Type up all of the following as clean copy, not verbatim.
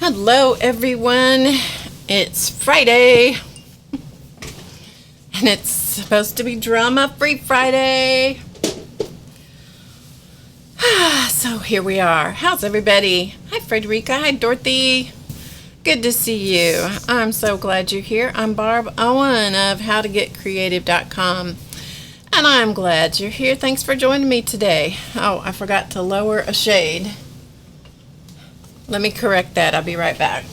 Hello everyone, it's Friday, and it's supposed to be drama-free Friday. So here we are. How's everybody? Hi Frederica, hi Dorothy. Good to see you. I'm so glad you're here. I'm Barb Owen of HowToGetCreative.com, and I'm glad you're here. Thanks for joining me today. Oh, I forgot to lower a shade. Let me correct that. I'll be right back.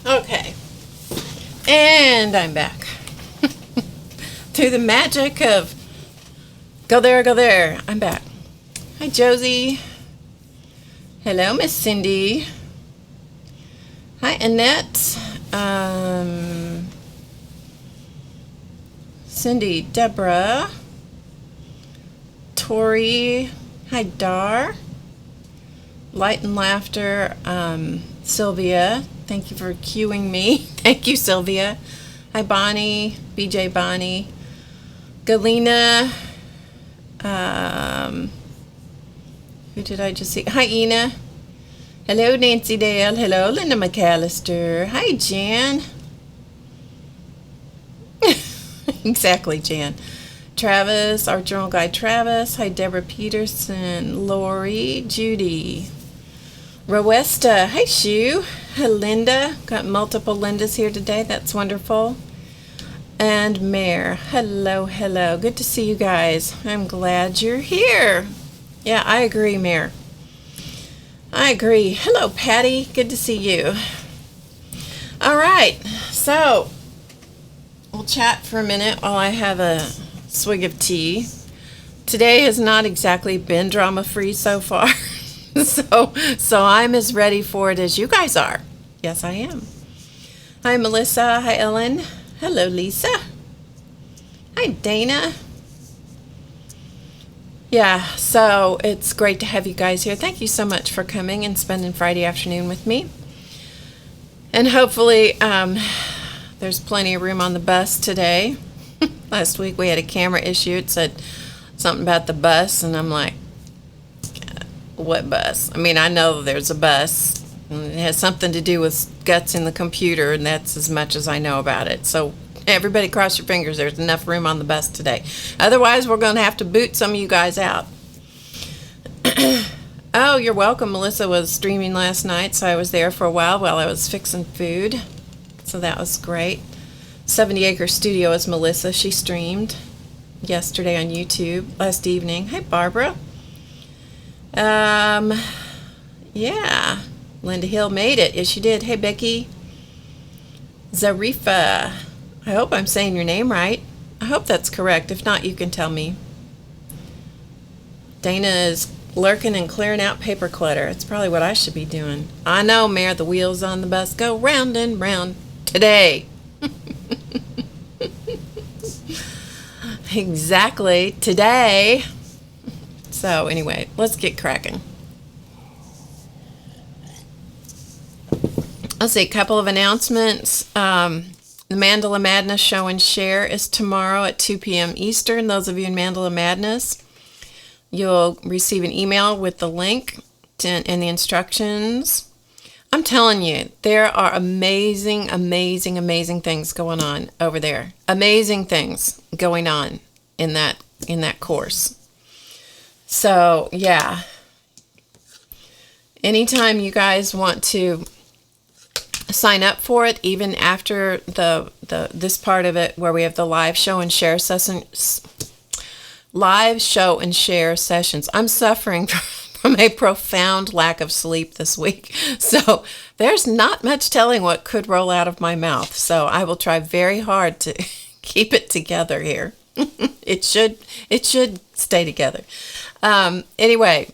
Okay, and I'm back. To the magic of go there, go there. I'm back. Hi, Josie. Hello, Miss Cindy. Hi, Annette. Cindy, Deborah. Tori. Hi, Dar. Light and Laughter. Sylvia. Thank you for cueing me. Thank you, Sylvia. Hi, Bonnie. BJ Bonnie. Galena, who did I just see? Hi, Ina. Hello, Nancy Dale. Hello, Linda McAllister. Hi, Jan. Exactly, Jan. Travis, our journal guy, Travis. Hi, Deborah Peterson. Lori, Judy. Rowesta. Hi, Shu. Hi, Linda. Got multiple Lindas here today. That's wonderful. And Mare, hello, hello. Good to see you guys. I'm glad you're here. Yeah, I agree, Mare. I agree. Hello, Patty. Good to see you. All right, so we'll chat for a minute while I have a swig of tea. Today has not exactly been drama-free so far, so I'm as ready for it as you guys are. Yes, I am. Hi, Melissa. Hi, Ellen. Hello, Lisa. Hi, Dana. Yeah, so it's great to have you guys here. Thank you so much for coming and spending Friday afternoon with me. And hopefully there's plenty of room on the bus today. Last week we had a camera issue. It said something about the bus, and I'm like, what bus? I mean, I know there's a bus. It has something to do with guts in the computer, and that's as much as I know about it. So everybody cross your fingers there's enough room on the bus today. Otherwise, we're going to have to boot some of you guys out. Oh, you're welcome. Melissa was streaming last night, so I was there for a while I was fixing food. So that was great. 70 Acre Studio is Melissa. She streamed yesterday on YouTube last evening. Hi, Barbara. Yeah. Linda Hill made it. Yes, she did. Hey, Becky. Zarifa. I hope I'm saying your name right. I hope that's correct. If not, you can tell me. Dana is lurking and clearing out paper clutter. It's probably what I should be doing. I know, Mayor. The wheels on the bus go round and round today. Exactly. Today. So, anyway, let's get cracking. Let's see, a couple of announcements. The Mandala Madness Show and Share is tomorrow at 2 p.m. Eastern. Those of you in Mandala Madness, you'll receive an email with the link and the instructions. I'm telling you, there are amazing, amazing, amazing things going on over there. Amazing things going on in that course. So, yeah. Anytime you guys want to sign up for it, even after this part of it where we have the live show and share sessions. I'm suffering from a profound lack of sleep this week, so there's not much telling what could roll out of my mouth. So I will try very hard to keep it together here. It should stay together. Anyway.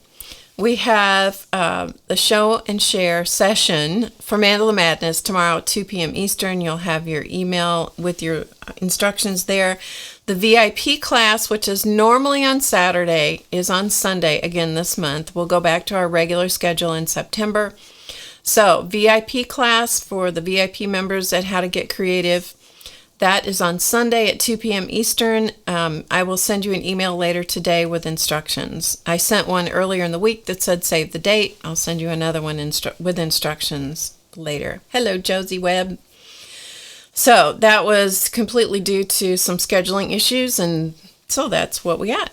We have the show and share session for Mandala Madness tomorrow at 2 p.m. Eastern. You'll have your email with your instructions there. The VIP class, which is normally on Saturday, is on Sunday again this month. We'll go back to our regular schedule in September. So VIP class for the VIP members at How to Get Creative, that is on Sunday at 2 p.m. Eastern. I will send you an email later today with instructions. I sent one earlier in the week that said save the date. I'll send you another one with instructions later. Hello, Josie Webb. So that was completely due to some scheduling issues, and so that's what we got.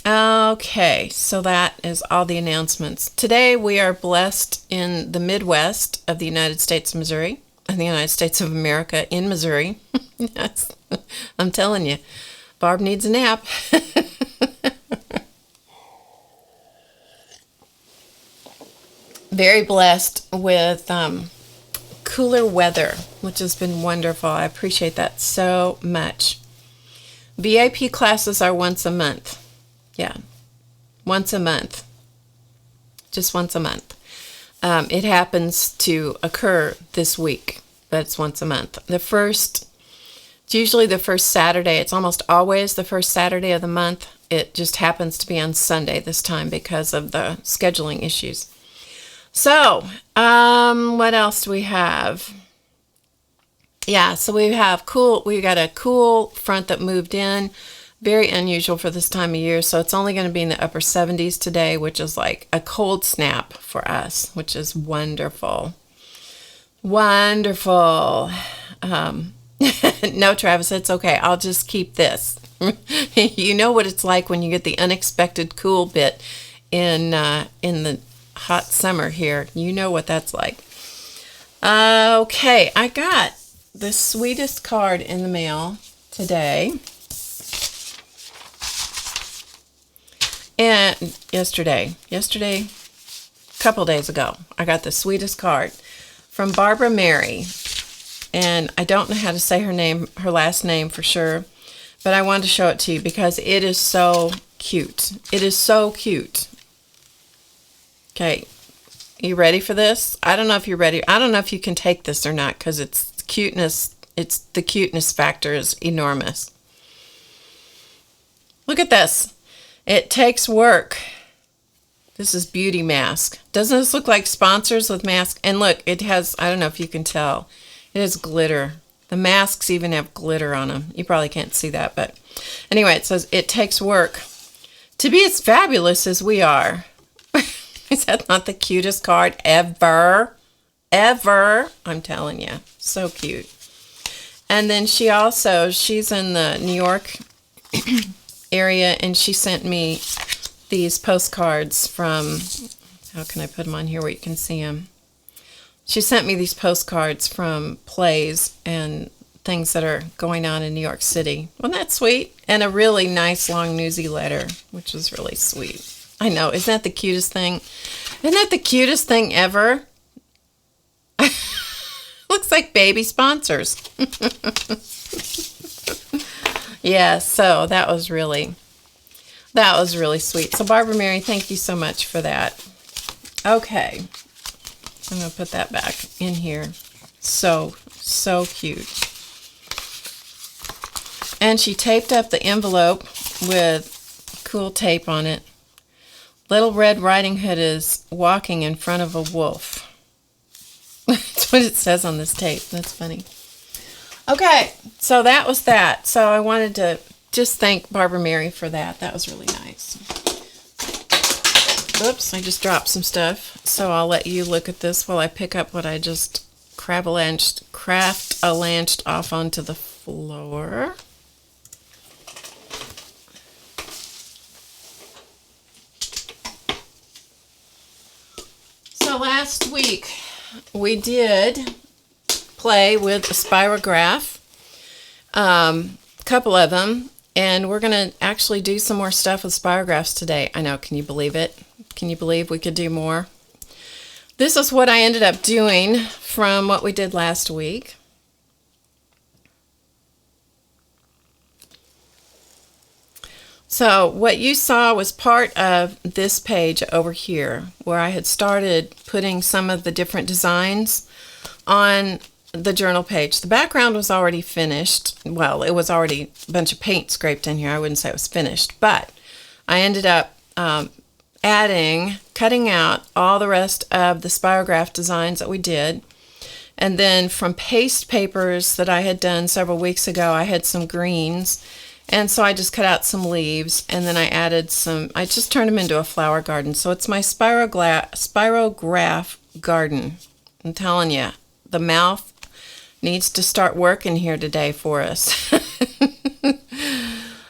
Okay, so that is all the announcements. Today we are blessed in the Midwest of the United States of Missouri, and the United States of America in Missouri. Yes, I'm telling you, Barb needs a nap. Very blessed with cooler weather, which has been wonderful. I appreciate that so much. VIP classes are once a month. Yeah, once a month. Just once a month. It happens to occur this week, but it's once a month. It's usually the first Saturday. It's almost always the first Saturday of the month. It just happens to be on Sunday this time because of the scheduling issues. So, what else do we have? Yeah, so we got a cool front that moved in. Very unusual for this time of year. So it's only going to be in the upper 70s today, which is like a cold snap for us, which is wonderful. Wonderful. No, Travis, it's okay. I'll just keep this. You know what it's like when you get the unexpected cool bit in the hot summer here. You know what that's like. Okay, I got the sweetest card in the mail today. And yesterday, a couple days ago, I got the sweetest card from Barbara Mary. And I don't know how to say her last name for sure, but I wanted to show it to you because it is so cute. It is so cute. Okay, you ready for this? I don't know if you're ready. I don't know if you can take this or not because it's cuteness. The cuteness factor is enormous. Look at this. It takes work. This is Beauty Mask. Doesn't this look like sponsors with masks? And look, it has, I don't know if you can tell, it has glitter. The masks even have glitter on them. You probably can't see that, but anyway, it says it takes work to be as fabulous as we are. Is that not the cutest card ever? Ever. I'm telling you. So cute. And then she's in the New York area, and she sent me these postcards from, how can I put them on here where you can see them? She sent me these postcards from plays and things that are going on in New York City. Wasn't that sweet? And a really nice long newsy letter, which was really sweet. I know, isn't that the cutest thing? Isn't that the cutest thing ever? Looks like baby sponsors. Yeah, so that was really sweet. So Barbara Mary, thank you so much for that. Okay, I'm going to put that back in here. So cute. And she taped up the envelope with cool tape on it. Little Red Riding Hood is walking in front of a wolf. That's what it says on this tape. That's funny. Okay, so that was that. So I wanted to just thank Barbara Mary for that. That was really nice. Oops, I just dropped some stuff. So I'll let you look at this while I pick up what I just craft-a-lanched off onto the floor. So last week we did play with a Spirograph, couple of them, and we're going to actually do some more stuff with Spirographs today. I know, can you believe it? Can you believe we could do more? This is what I ended up doing from what we did last week. So what you saw was part of this page over here where I had started putting some of the different designs on the journal page. The background was already finished. Well, it was already a bunch of paint scraped in here. I wouldn't say it was finished, but I ended up cutting out all the rest of the Spirograph designs that we did. And then from paste papers that I had done several weeks ago, I had some greens. And so I just cut out some leaves, and then I added some, I just turned them into a flower garden. So it's my Spirograph garden. I'm telling you, the mouth needs to start working here today for us.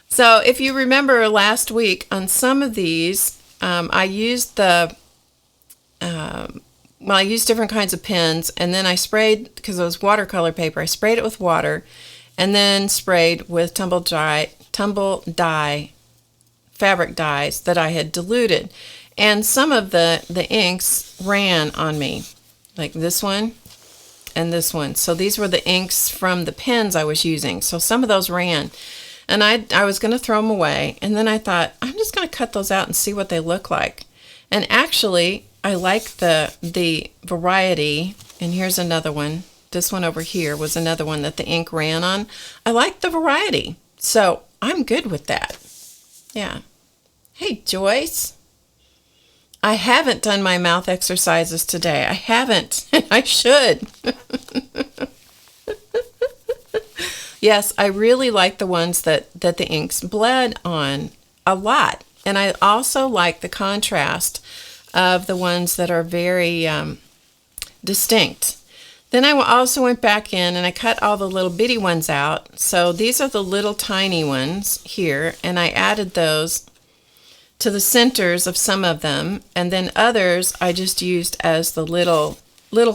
So if you remember last week on some of these, I used I used different kinds of pens, and then I sprayed, because it was watercolor paper, I sprayed it with water, and then sprayed with Tumble Dye fabric dyes that I had diluted. And some of the inks ran on me, like this one and this one. So these were the inks from the pens I was using. So some of those ran. And I was going to throw them away. And then I thought, I'm just going to cut those out and see what they look like. And actually, I like the variety. And here's another one. This one over here was another one that the ink ran on. I like the variety. So I'm good with that. Yeah. Hey, Joyce. I haven't done my mouth exercises today. I haven't. I should. Yes, I really like the ones that the inks bled on a lot. And I also like the contrast of the ones that are very distinct. Then I also went back in and I cut all the little bitty ones out. So these are the little tiny ones here, and I added those to the centers of some of them, and then others I just used as the little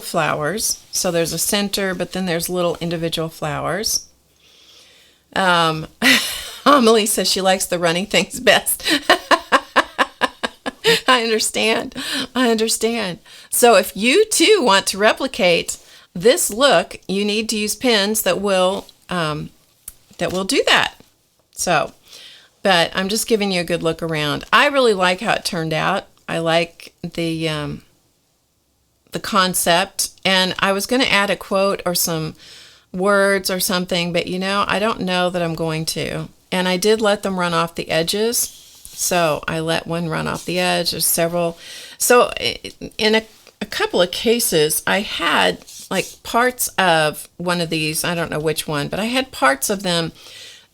flowers. So there's a center, but then there's little individual flowers. Amelie says she likes the running things best. I understand. So if you too want to replicate this look, you need to use pens that will do that. So, but I'm just giving you a good look around. I really like how it turned out. I like the concept, and I was going to add a quote or some words or something, but I don't know that I'm going to. And I did let them run off the edges. So I let one run off the edge. There's several. So in a couple of cases, I had like parts of one of these, I don't know which one, but I had parts of them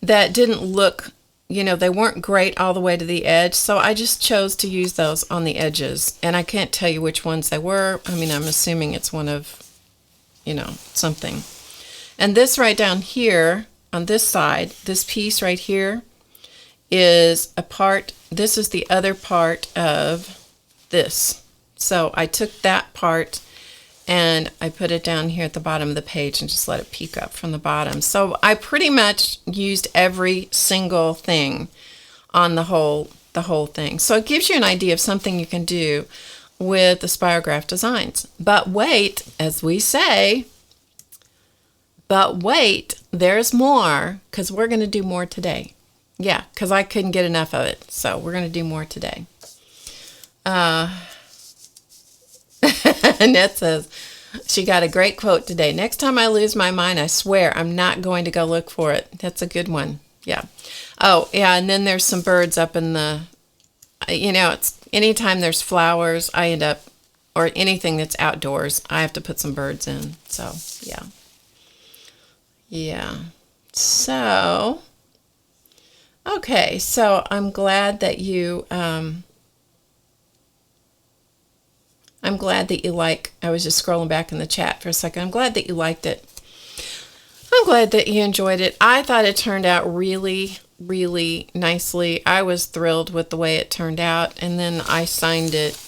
that didn't look, they weren't great all the way to the edge. So I just chose to use those on the edges. And I can't tell you which ones they were. I mean, I'm assuming it's one of, something. And this right down here on this side, this piece right here is a part, this is the other part of this. So I took that part and I put it down here at the bottom of the page and just let it peek up from the bottom. So I pretty much used every single thing on the whole thing. So it gives you an idea of something you can do with the Spirograph designs. But wait, as we say, there's more, because we're going to do more today. Yeah, because I couldn't get enough of it. So we're going to do more today. Annette says, she got a great quote today. Next time I lose my mind, I swear I'm not going to go look for it. That's a good one. Yeah. Oh, yeah, and then there's some birds up in the, it's anytime there's flowers, I end up, or anything that's outdoors, I have to put some birds in. So, yeah. Yeah. So, okay, so I'm glad that you, I was just scrolling back in the chat for a second. I'm glad that you liked it. I'm glad that you enjoyed it. I thought it turned out really, really nicely. I was thrilled with the way it turned out. And then I signed it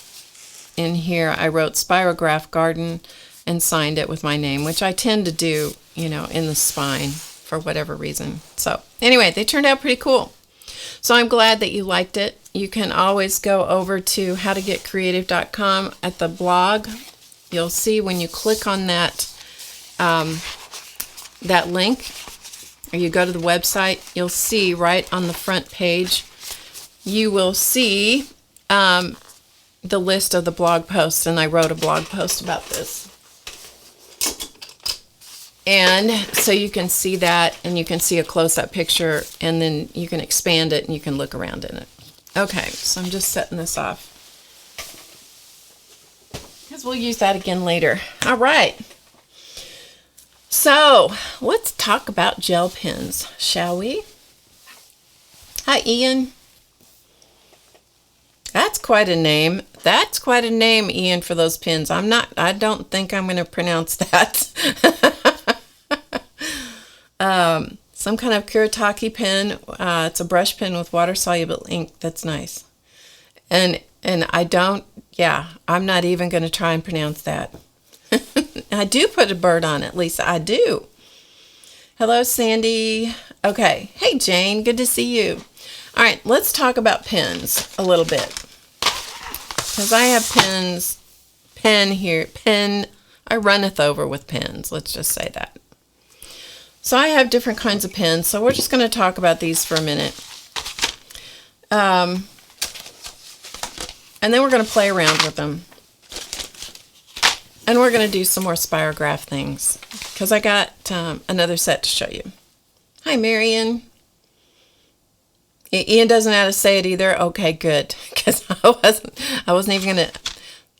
in here. I wrote Spirograph Garden and signed it with my name, which I tend to do, in the spine for whatever reason. So anyway, they turned out pretty cool. So I'm glad that you liked it. You can always go over to HowToGetCreative.com at the blog. You'll see when you click on that that link, or you go to the website, you'll see right on the front page, you will see the list of the blog posts, and I wrote a blog post about this. And so you can see that, and you can see a close-up picture, and then you can expand it and you can look around in it. Okay, so I'm just setting this off because we'll use that again later. All right. So let's talk about gel pens, shall we? Hi, Ian. That's quite a name. That's quite a name, Ian, for those pens. I don't think I'm going to pronounce that. Some kind of Kuretake pen. It's a brush pen with water-soluble ink. That's nice. And I'm not even going to try and pronounce that. I do put a bird on it, Lisa. I do. Hello, Sandy. Okay. Hey, Jane. Good to see you. All right, let's talk about pens a little bit. Because I have I runneth over with pens. Let's just say that. So I have different kinds of pens, so we're just going to talk about these for a minute. And then we're going to play around with them. And we're going to do some more Spirograph things, because I got another set to show you. Hi, Marion. Ian doesn't know how to say it either. Okay, good, because I wasn't even going to,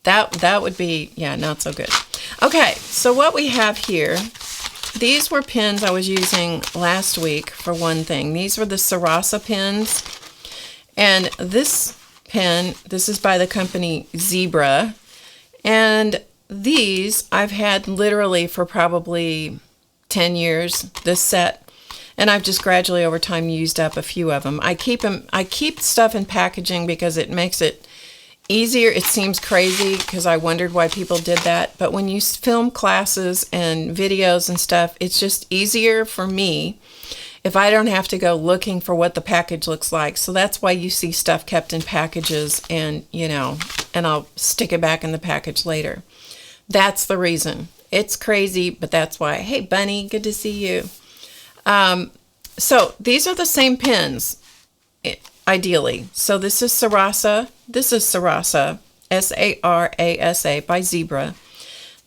that would be, yeah, not so good. Okay, so what we have here, these were pens I was using last week for one thing. These were the Sarasa pens, and this pen, this is by the company Zebra, and these I've had literally for probably 10 years, this set. And I've just gradually over time used up a few of them. I keep stuff in packaging because it makes it easier. It seems crazy because I wondered why people did that. But when you film classes and videos and stuff, it's just easier for me if I don't have to go looking for what the package looks like. So that's why you see stuff kept in packages, and and I'll stick it back in the package later. That's the reason. It's crazy, but that's why. Hey, Bunny, good to see you. So these are the same pens, ideally. So this is Sarasa. This is Sarasa, Sarasa by Zebra.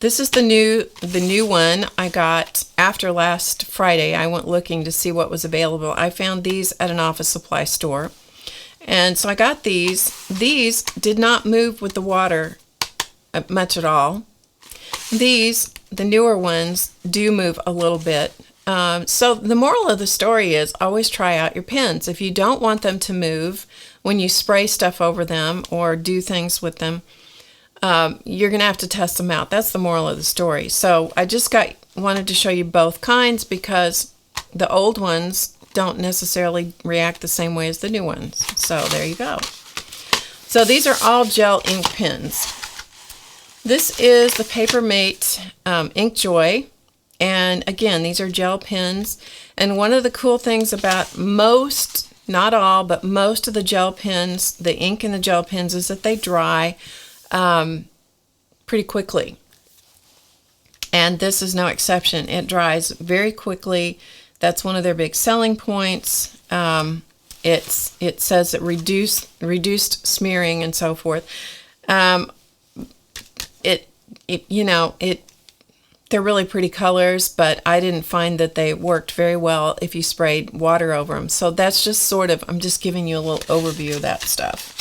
This is the new one I got after last Friday. I went looking to see what was available. I found these at an office supply store. And so I got these. These did not move with the water much at all. These, the newer ones, do move a little bit. So the moral of the story is always try out your pens. If you don't want them to move when you spray stuff over them or do things with them, you're going to have to test them out. That's the moral of the story. So I just wanted to show you both kinds because the old ones don't necessarily react the same way as the new ones. So there you go. So these are all gel ink pens. This is the Papermate Ink Joy. And again, these are gel pens. And one of the cool things about most, not all, but most of the gel pens, the ink in the gel pens, is that they dry pretty quickly. And this is no exception. It dries very quickly. That's one of their big selling points. It says it reduced smearing and so forth. They're really pretty colors, but I didn't find that they worked very well if you sprayed water over them. So that's just I'm just giving you a little overview of that stuff.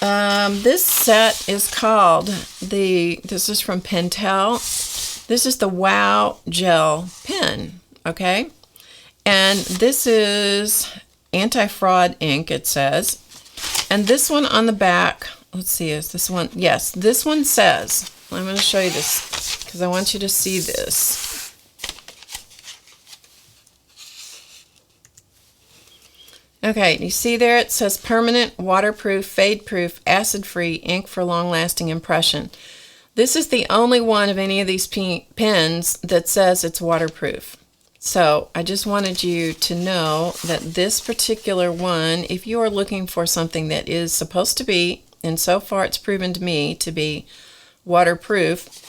This set is called this is from Pentel. This is the Wow Gel Pen, okay? And this is anti-fraud ink, it says. And this one on the back, let's see, is this one? Yes, this one says, I'm going to show you this because I want you to see this. Okay, you see there it says permanent, waterproof, fade-proof, acid-free ink for long-lasting impression. This is the only one of any of these pens that says it's waterproof. So I just wanted you to know that this particular one, if you are looking for something that is supposed to be, and so far it's proven to me to be waterproof,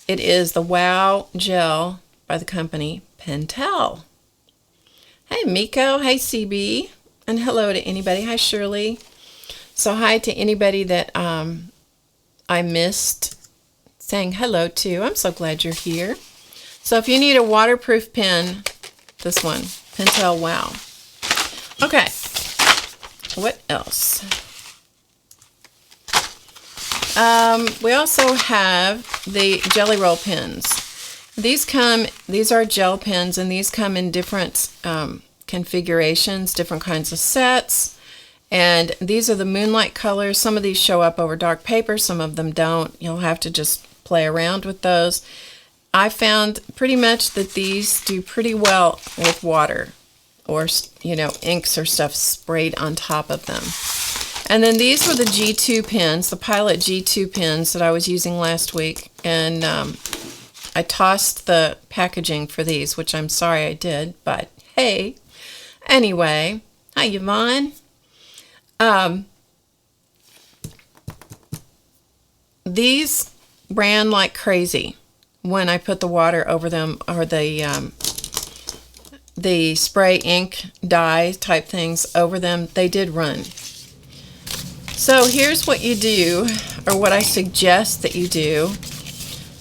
it is the Wow Gel by the company Pentel. Hey Miko, hey CB, and hello to anybody. Hi Shirley. So hi to anybody that I missed saying hello to. I'm so glad you're here. So if you need a waterproof pen, this one, Pentel Wow. Okay, what else? We also have the Jelly Roll pens. These are gel pens, and these come in different configurations, different kinds of sets. And these are the Moonlight colors. Some of these show up over dark paper, some of them don't. You'll have to just play around with those. I found pretty much that these do pretty well with water or, inks or stuff sprayed on top of them. And then these were the G2 pens, the Pilot G2 pens that I was using last week. And I tossed the packaging for these, which I'm sorry I did, but hey. Anyway, hi Yvonne. These ran like crazy when I put the water over them, or the spray ink dye type things over them. They did run. So here's what you do, or what I suggest that you do.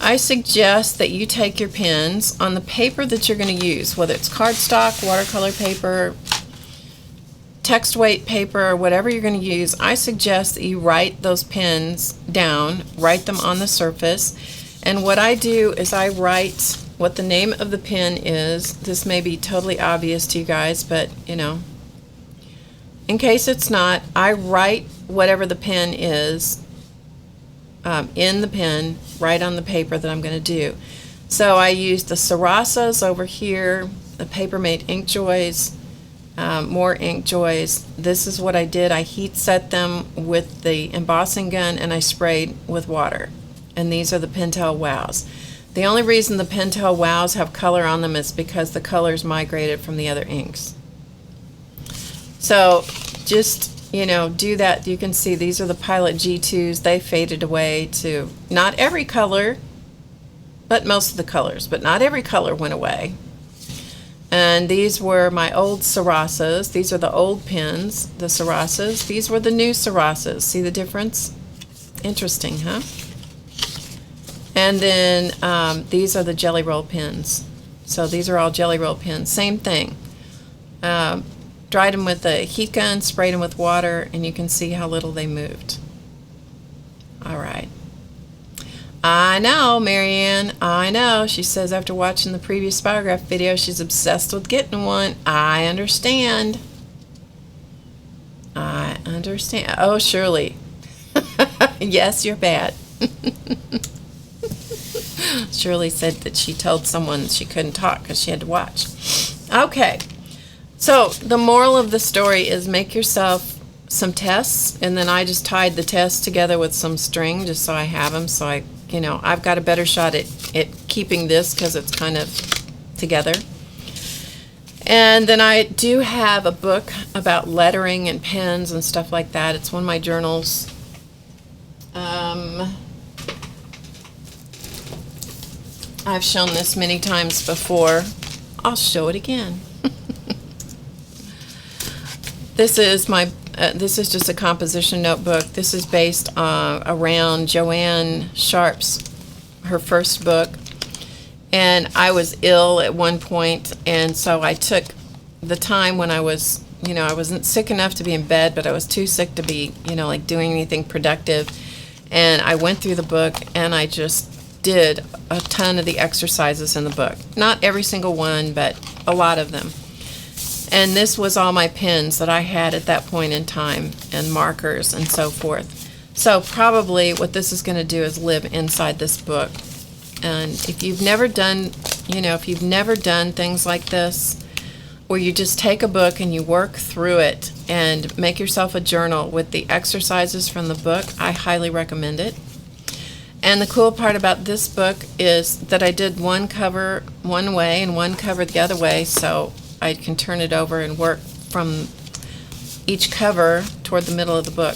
I suggest that you take your pens on the paper that you're going to use, whether it's cardstock, watercolor paper, text weight paper, or whatever you're going to use. I suggest that you write those pens down, write them on the surface. And what I do is I write what the name of the pen is. This may be totally obvious to you guys, but in case it's not, I write whatever the pen is in the pen, right on the paper that I'm going to do. So I used the Sarasas over here, the Papermate Ink Joys, more Ink Joys. This is what I did. I heat set them with the embossing gun, and I sprayed with water. And these are the Pentel Wows. The only reason the Pentel Wows have color on them is because the colors migrated from the other inks. So just do that. You can see these are the Pilot G2s. They faded away to not every color, but most of the colors. But not every color went away. And these were my old Sarasas. These are the old pens, the Sarasas. These were the new Sarasas. See the difference? Interesting, huh? And then these are the Jelly Roll pens. So these are all Jelly Roll pens. Same thing. Dried them with a heat gun, sprayed them with water, and you can see how little they moved. All right. I know, Marianne, I know. She says after watching the previous Spirograph video, she's obsessed with getting one. I understand. I understand. Oh, Shirley. Yes, you're bad. Shirley said that she told someone she couldn't talk because she had to watch. Okay. So the moral of the story is make yourself some tests, and then I just tied the tests together with some string just so I have them. So I've got a better shot at keeping this because it's kind of together. And then I do have a book about lettering and pens and stuff like that. It's one of my journals. I've shown this many times before. I'll show it again. This is my. This is just a composition notebook. This is based around Joanne Sharp's, her first book. And I was ill at one point, and so I took the time when I was, I wasn't sick enough to be in bed, but I was too sick to be, like doing anything productive. And I went through the book, and I just did a ton of the exercises in the book. Not every single one, but a lot of them. And this was all my pens that I had at that point in time, and markers and so forth. So probably what this is going to do is live inside this book. And if you've never done, things like this, where you just take a book and you work through it and make yourself a journal with the exercises from the book, I highly recommend it. And the cool part about this book is that I did one cover one way and one cover the other way, so I can turn it over and work from each cover toward the middle of the book.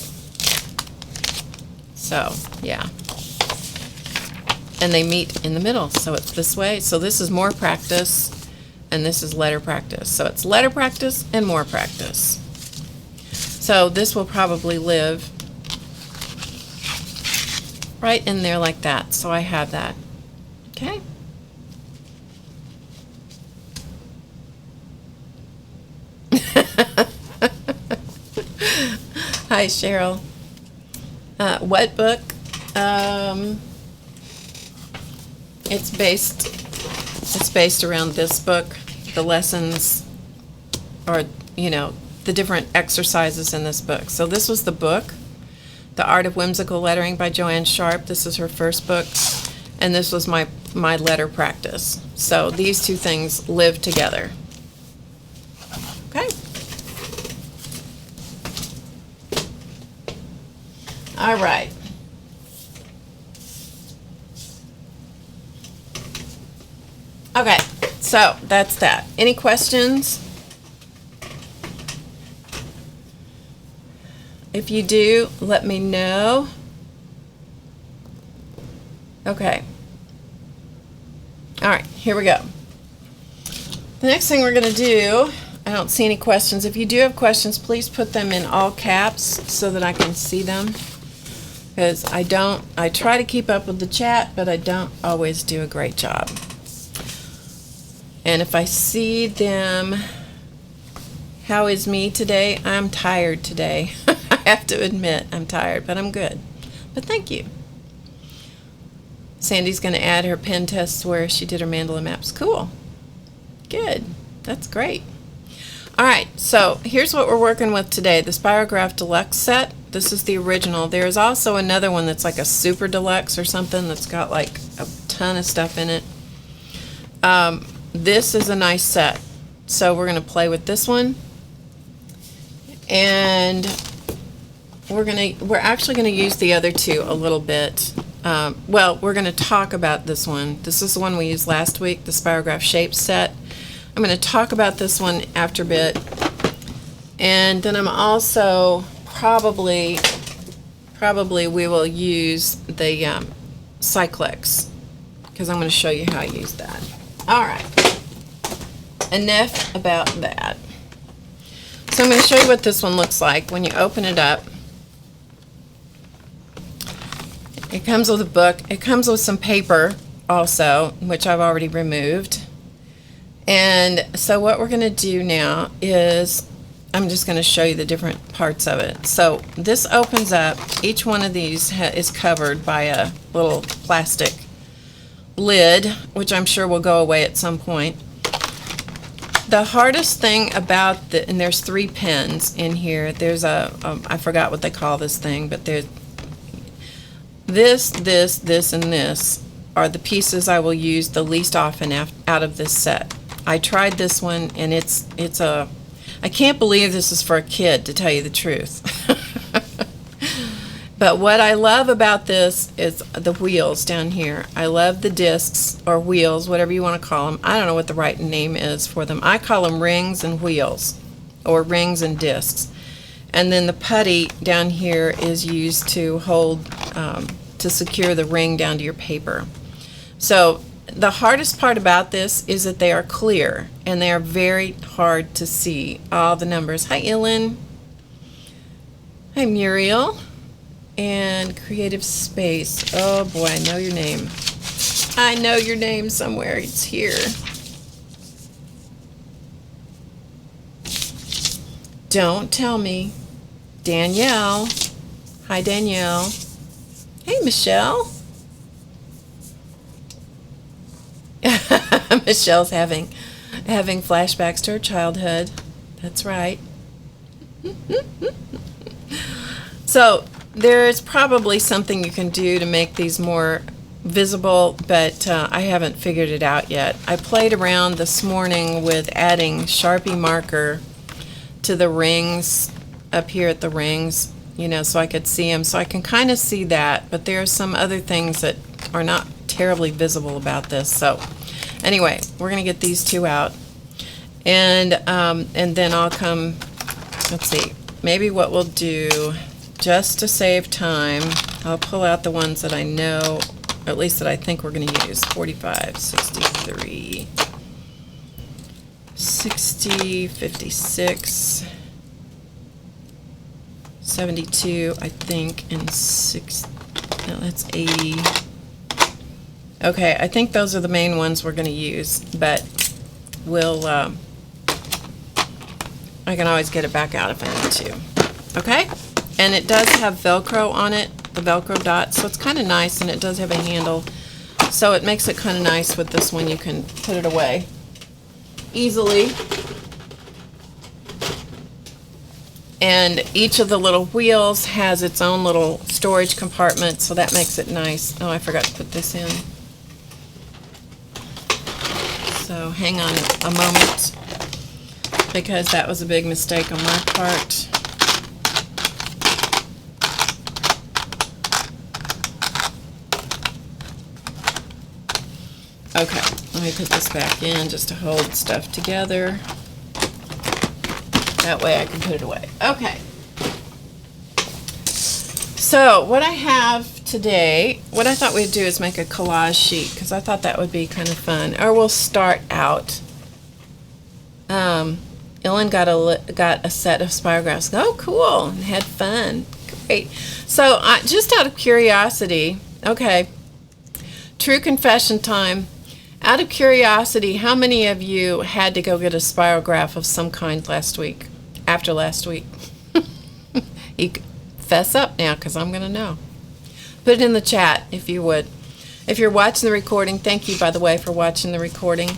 So, yeah. And they meet in the middle, so it's this way. So this is more practice, and this is letter practice. So it's letter practice and more practice. So this will probably live right in there like that. So I have that. Okay? Hi, Cheryl. What book? It's based around this book. The lessons are, the different exercises in this book. So this was the book, The Art of Whimsical Lettering by Joanne Sharp. This is her first book, and this was my letter practice. So these two things live together. Okay. All right. Okay, so that's that. Any questions? If you do, let me know. Okay. All right, here we go. The next thing we're going to do, I don't see any questions. If you do have questions, please put them in all caps so that I can see them. Because I try to keep up with the chat, but I don't always do a great job. And if I see them, how is me today? I'm tired today. I have to admit, I'm tired, but I'm good. But thank you. Sandy's going to add her pen tests where she did her mandala maps. Cool. Good. That's great. All right, so here's what we're working with today. The Spirograph Deluxe Set. This is the original. There's also another one that's like a super deluxe or something that's got like a ton of stuff in it. This is a nice set. So we're going to play with this one. And we're actually going to use the other two a little bit. Well, we're going to talk about this one. This is the one we used last week, the Spirograph Shape Set. I'm going to talk about this one after a bit. And then I'm also probably we will use the Cyclex, because I'm going to show you how I use that. All right. Enough about that. So I'm going to show you what this one looks like when you open it up. It comes with a book. It comes with some paper also, which I've already removed. And so what we're going to do now is I'm just going to show you the different parts of it. So this opens up. Each one of these is covered by a little plastic lid, which I'm sure will go away at some point. The hardest thing about and there's 3 pens in here. There's I forgot what they call this thing, but there's this, and this are the pieces I will use the least often out of this set. I tried this one, and I can't believe this is for a kid, to tell you the truth. But what I love about this is the wheels down here. I love the discs, or wheels, whatever you want to call them. I don't know what the right name is for them. I call them rings and wheels, or rings and discs. And then the putty down here is used to hold, to secure the ring down to your paper. So the hardest part about this is that they are clear, and they are very hard to see all the numbers. Hi, Ellen. Hi, Muriel. And Creative Space. Oh boy, I know your name. I know your name somewhere. It's here. Don't tell me. Danielle. Hi, Danielle. Hey, Michelle. Michelle's having flashbacks to her childhood. That's right. So there's probably something you can do to make these more visible, but I haven't figured it out yet. I played around this morning with adding Sharpie marker to the rings up here at the rings, so I could see them. So I can kind of see that, but there are some other things that are not terribly visible about this. So anyway, we're going to get these two out, and then I'll come, let's see, maybe what we'll do, just to save time, I'll pull out the ones that I know, at least that I think we're going to use. 45, 63, 60, 56, 72, I think, and 6, no, that's 80. Okay, I think those are the main ones we're going to use, but we'll I can always get it back out if I need to. Okay? And it does have Velcro on it, the Velcro dots, so it's kind of nice, and it does have a handle. So it makes it kind of nice with this one. You can put it away easily. And each of the little wheels has its own little storage compartment, so that makes it nice. Oh, I forgot to put this in. So hang on a moment, because that was a big mistake on my part. Okay, let me put this back in just to hold stuff together. That way I can put it away. Okay. So what I have today, what I thought we'd do is make a collage sheet, because I thought that would be kind of fun. Or we'll start out. Ellen got a set of Spirographs. Oh, cool. And had fun. Great. So just out of curiosity, okay, true confession time. Out of curiosity, how many of you had to go get a Spirograph of some kind last week, after last week? You fess up now, because I'm going to know. Put it in the chat if you would. If you're watching the recording, thank you, by the way, for watching the recording.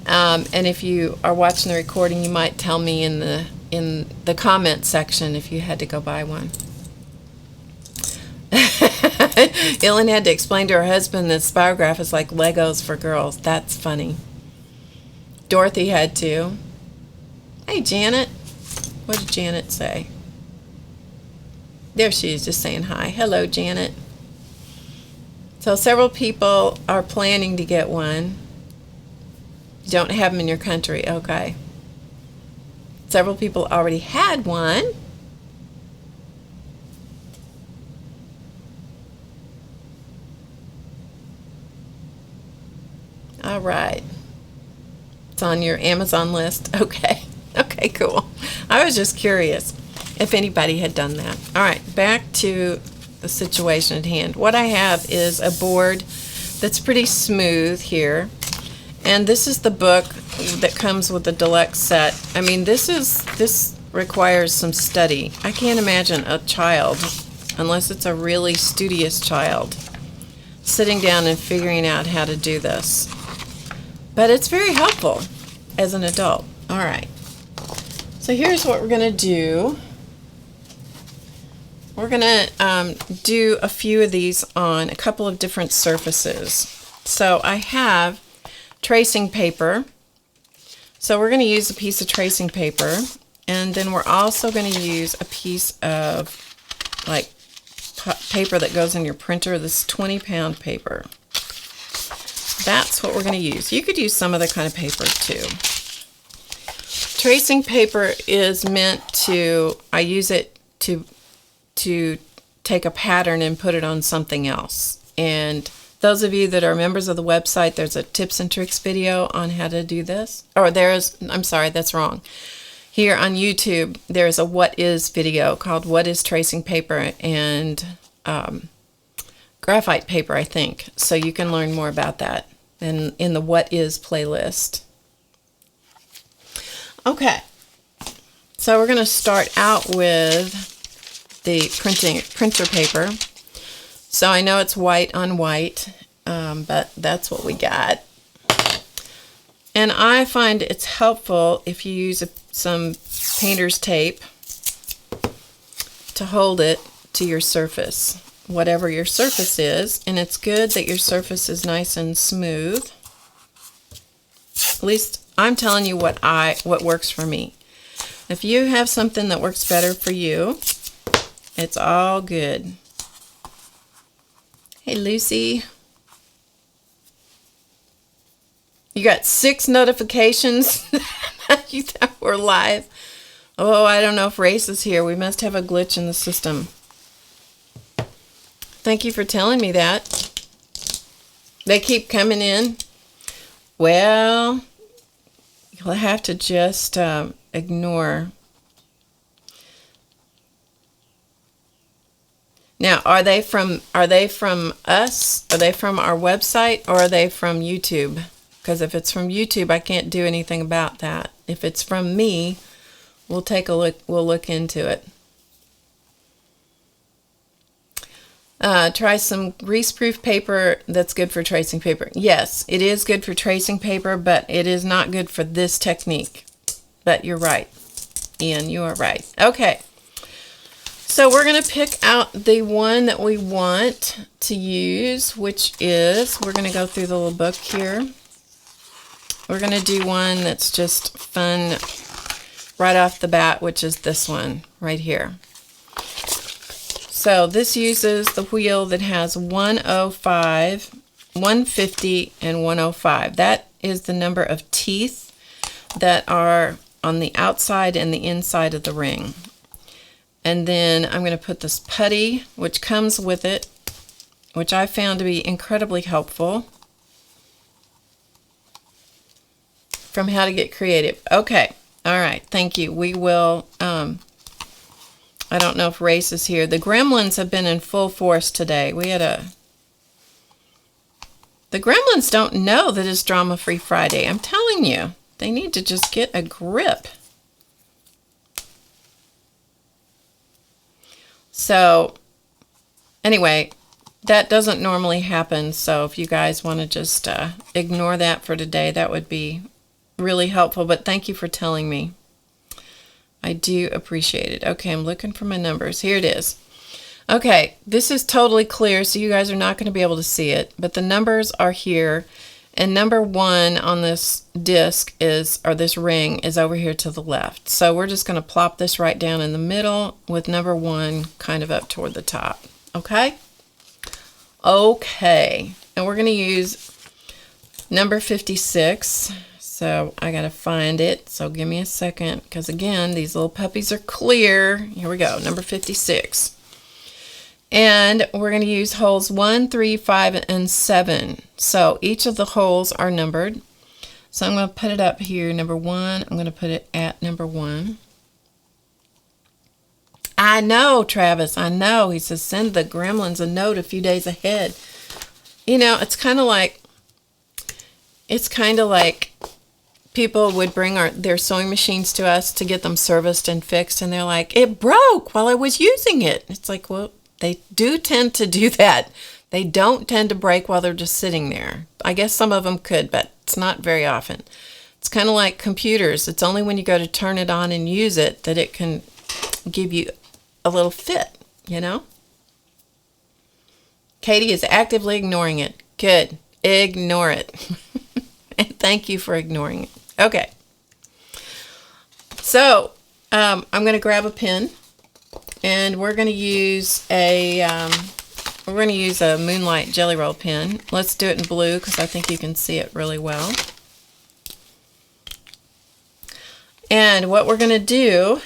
And if you are watching the recording, you might tell me in the comment section if you had to go buy one. Ellen had to explain to her husband that Spirograph is like Legos for girls. That's funny. Dorothy had to. Hey, Janet. What did Janet say? There she is, just saying hi. Hello, Janet. So several people are planning to get one. You don't have them in your country. Okay. Several people already had one. All right. It's on your Amazon list. Okay. Okay, cool. I was just curious if anybody had done that. All right, back to the situation at hand. What I have is a board that's pretty smooth here. And this is the book that comes with the deluxe set. I mean, this requires some study. I can't imagine a child, unless it's a really studious child, sitting down and figuring out how to do this. But it's very helpful as an adult. All right. So here's what we're going to do. We're going to do a few of these on a couple of different surfaces. So I have tracing paper. So we're going to use a piece of tracing paper. And then we're also going to use a piece of like paper that goes in your printer. This 20-pound paper. That's what we're going to use. You could use some other kind of paper too. Tracing paper is meant to, I use it to take a pattern and put it on something else. And those of you that are members of the website, there's a tips and tricks video on how to do this. Or I'm sorry, that's wrong. Here on YouTube, there's a what is video called What is Tracing Paper and graphite paper, I think. So you can learn more about that in the What Is playlist. Okay, so we're going to start out with the printer paper. So I know it's white on white, but that's what we got. And I find it's helpful if you use some painter's tape to hold it to your surface, whatever your surface is. And it's good that your surface is nice and smooth. At least I'm telling you what works for me. If you have something that works better for you, it's all good. Hey, Lucy. You got 6 notifications you thought we're live. Oh, I don't know if Race is here. We must have a glitch in the system. Thank you for telling me that. They keep coming in. Well, you'll have to just ignore. Now, are they from us? Are they from our website, or are they from YouTube? Because if it's from YouTube, I can't do anything about that. If it's from me, We'll take a look. We'll look into it. Try some greaseproof paper that's good for tracing paper. Yes, it is good for tracing paper, but it is not good for this technique. But you're right, Ian, you are right. Okay, so we're going to pick out the one that we want to use, which is, we're going to go through the little book here. We're going to do one that's just fun right off the bat, which is this one right here. So this uses the wheel that has 105, 150, and 105. That is the number of teeth that are on the outside and the inside of the ring. And then I'm going to put this putty, which comes with it, which I found to be incredibly helpful, from How to Get Creative. Okay, all right, thank you. We will, I don't know if Race is here. The gremlins have been in full force today. The gremlins don't know that it's Drama-Free Friday. I'm telling you, they need to just get a grip. So, anyway, that doesn't normally happen, so if you guys want to just ignore that for today, that would be really helpful, but thank you for telling me. I do appreciate it. Okay, I'm looking for my numbers. Here it is. Okay, this is totally clear, so you guys are not going to be able to see it, but the numbers are here, and number 1 on this disc is, or this ring, is over here to the left. So we're just going to plop this right down in the middle with number 1 kind of up toward the top. Okay? Okay, and we're going to use number 56. So I got to find it. So give me a second, because again, these little puppies are clear. Here we go, number 56. And we're going to use holes 1, 3, 5, and 7. So each of the holes are numbered. So I'm going to put it up here, number 1. I'm going to put it at number 1. I know, Travis, I know. He says, send the gremlins a note a few days ahead. You know, it's kind of like people would bring their sewing machines to us to get them serviced and fixed, and they're like, it broke while I was using it. It's like, well, they do tend to do that. They don't tend to break while they're just sitting there. I guess some of them could, but it's not very often. It's kind of like computers. It's only when you go to turn it on and use it that it can give you a little fit, you know? Katie is actively ignoring it. Good. Ignore it. And thank you for ignoring it. Okay. So, I'm going to grab a pen, and we're going to use a Moonlight Jelly Roll pen. Let's do it in blue because I think you can see it really well. And what we're going to do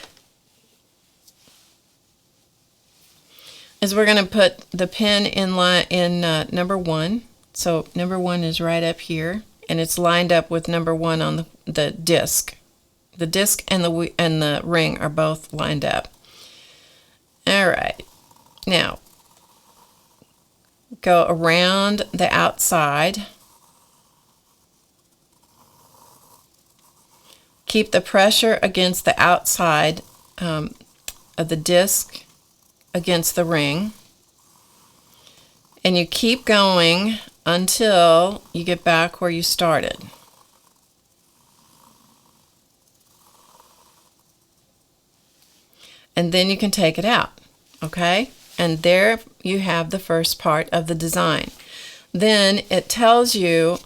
is we're going to put the pen in number 1. So number 1 is right up here, and it's lined up with number 1 on the disc. The disc and the ring are both lined up. All right. Now, go around the outside. Keep the pressure against the outside of the disc against the ring. And you keep going until you get back where you started. And then you can take it out, okay? And there you have the first part of the design. Then it tells you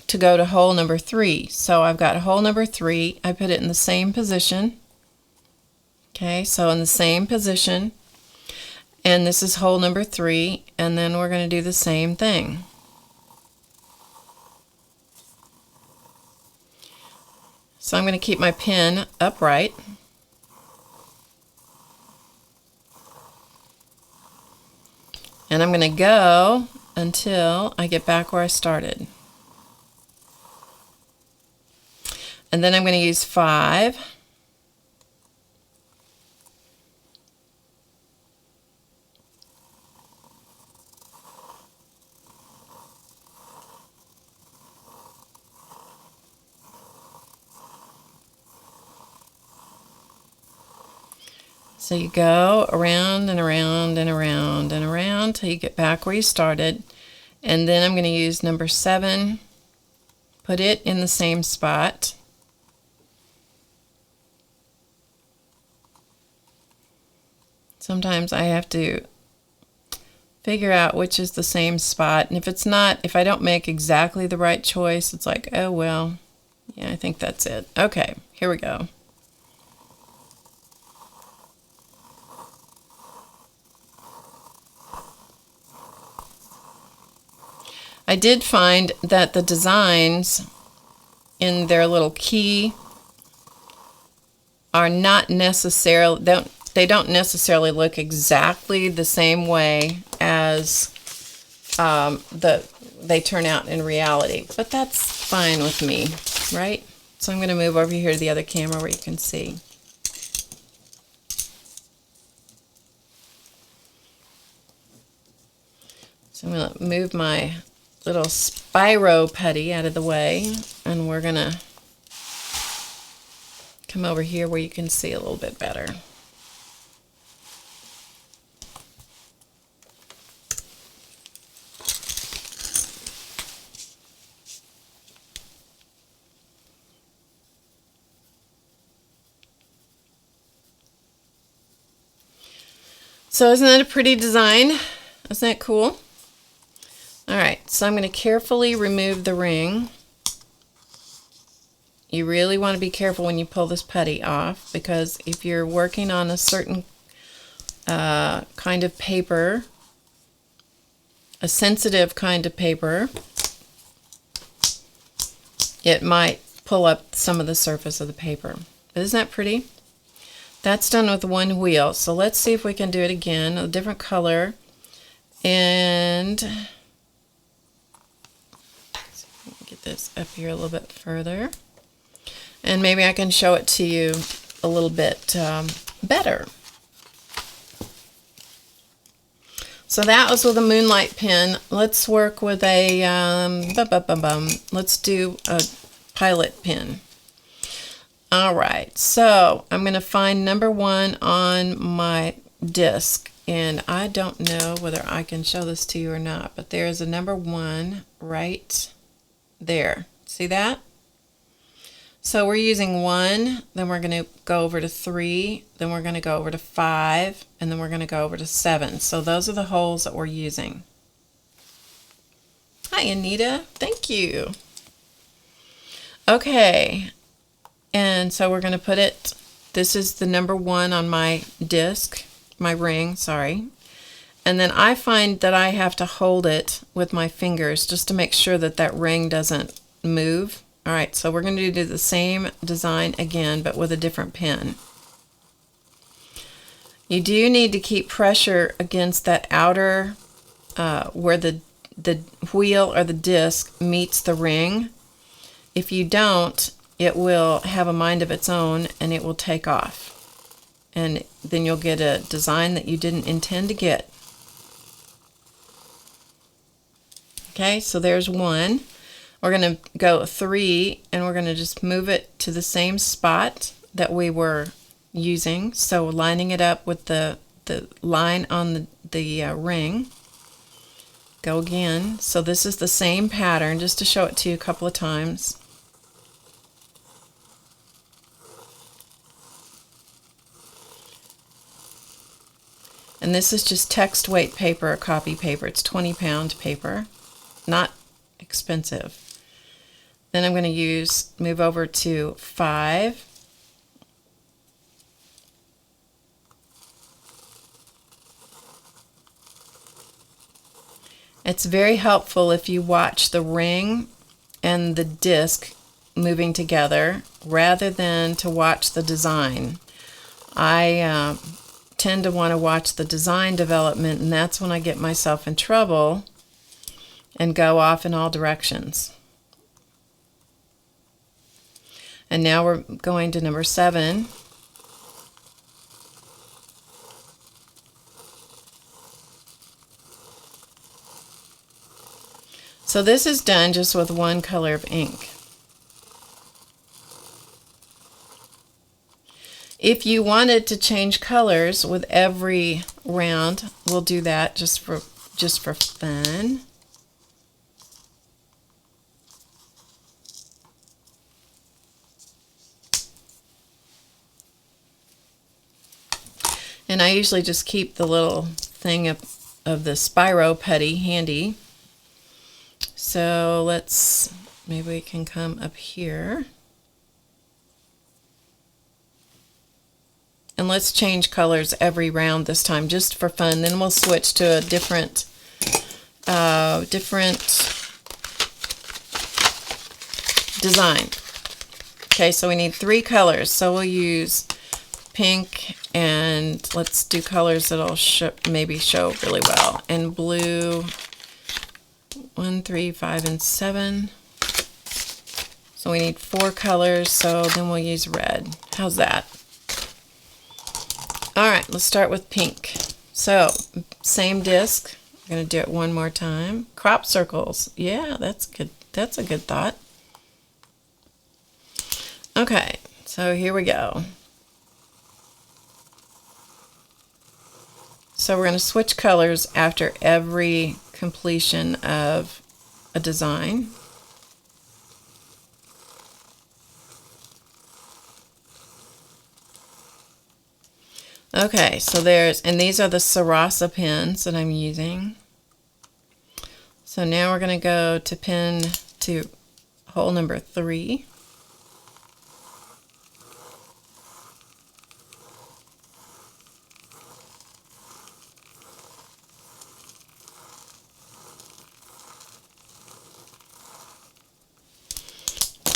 to go to hole number 3. So I've got hole number 3. I put it in the same position. Okay, so in the same position. And this is hole number 3. And then we're going to do the same thing. So I'm going to keep my pen upright. And I'm going to go until I get back where I started. And then I'm going to use 5. So you go around and around and around and around till you get back where you started. And then I'm going to use number 7, put it in the same spot. Sometimes I have to figure out which is the same spot, and if it's not, if I don't make exactly the right choice, it's like, oh well, yeah, I think that's it. Okay, here we go. I did find that the designs in their little key are not necessarily, they don't necessarily look exactly the same way as they turn out in reality, but that's fine with me, right? So I'm going to move over here to the other camera where you can see. So I'm going to move my little Spiro putty out of the way, and we're going to come over here where you can see a little bit better. So isn't that a pretty design? Isn't that cool? Alright, so I'm going to carefully remove the ring. You really want to be careful when you pull this putty off, because if you're working on a certain kind of paper, a sensitive kind of paper, it might pull up some of the surface of the paper. But isn't that pretty? That's done with one wheel. So let's see if we can do it again, a different color. And get this up here a little bit further. And maybe I can show it to you a little bit better. So that was with a Moonlight pen. Let's work with a, let's do a Pilot pen. Alright, so I'm going to find number 1 on my disc, and I don't know whether I can show this to you or not, but there's a number 1 right there. See that? So we're using 1, then we're going to go over to 3, then we're going to go over to 5, and then we're going to go over to 7. So those are the holes that we're using. Hi Anita, thank you. Okay. And so we're going to put it, this is the number 1 on my disc, my ring, sorry. And then I find that I have to hold it with my fingers just to make sure that that ring doesn't move. Alright, so we're going to do the same design again, but with a different pen. You do need to keep pressure against that outer, where the wheel or the disc meets the ring. If you don't, it will have a mind of its own and it will take off. And then you'll get a design that you didn't intend to get. Okay, so there's 1. We're going to go 3 and we're going to just move it to the same spot that we were using. So lining it up with the line on the ring. Go again. So this is the same pattern, just to show it to you a couple of times. And this is just text weight paper, or copy paper. It's 20-pound paper, not expensive. Then I'm going to move over to 5. It's very helpful if you watch the ring and the disc moving together rather than to watch the design. I tend to want to watch the design development, and that's when I get myself in trouble and go off in all directions. And now we're going to number 7. So this is done just with 1 color of ink. If you wanted to change colors with every round, we'll do that just for fun. And I usually just keep the little thing of the Spiro putty handy. So maybe we can come up here. And let's change colors every round this time, just for fun. Then we'll switch to a different design. Okay, so we need 3 colors. So we'll use pink, and let's do colors that'll maybe show really well. And blue, 1, 3, 5, and 7. So we need 4 colors, so then we'll use red. How's that? All right, let's start with pink. So, same disc. I'm going to do it one more time. Crop circles. Yeah, that's good. That's a good thought. Okay, so here we go. So we're going to switch colors after every completion of a design. Okay, so and these are the Sarasa pens that I'm using. So now we're going to go to hole number 3.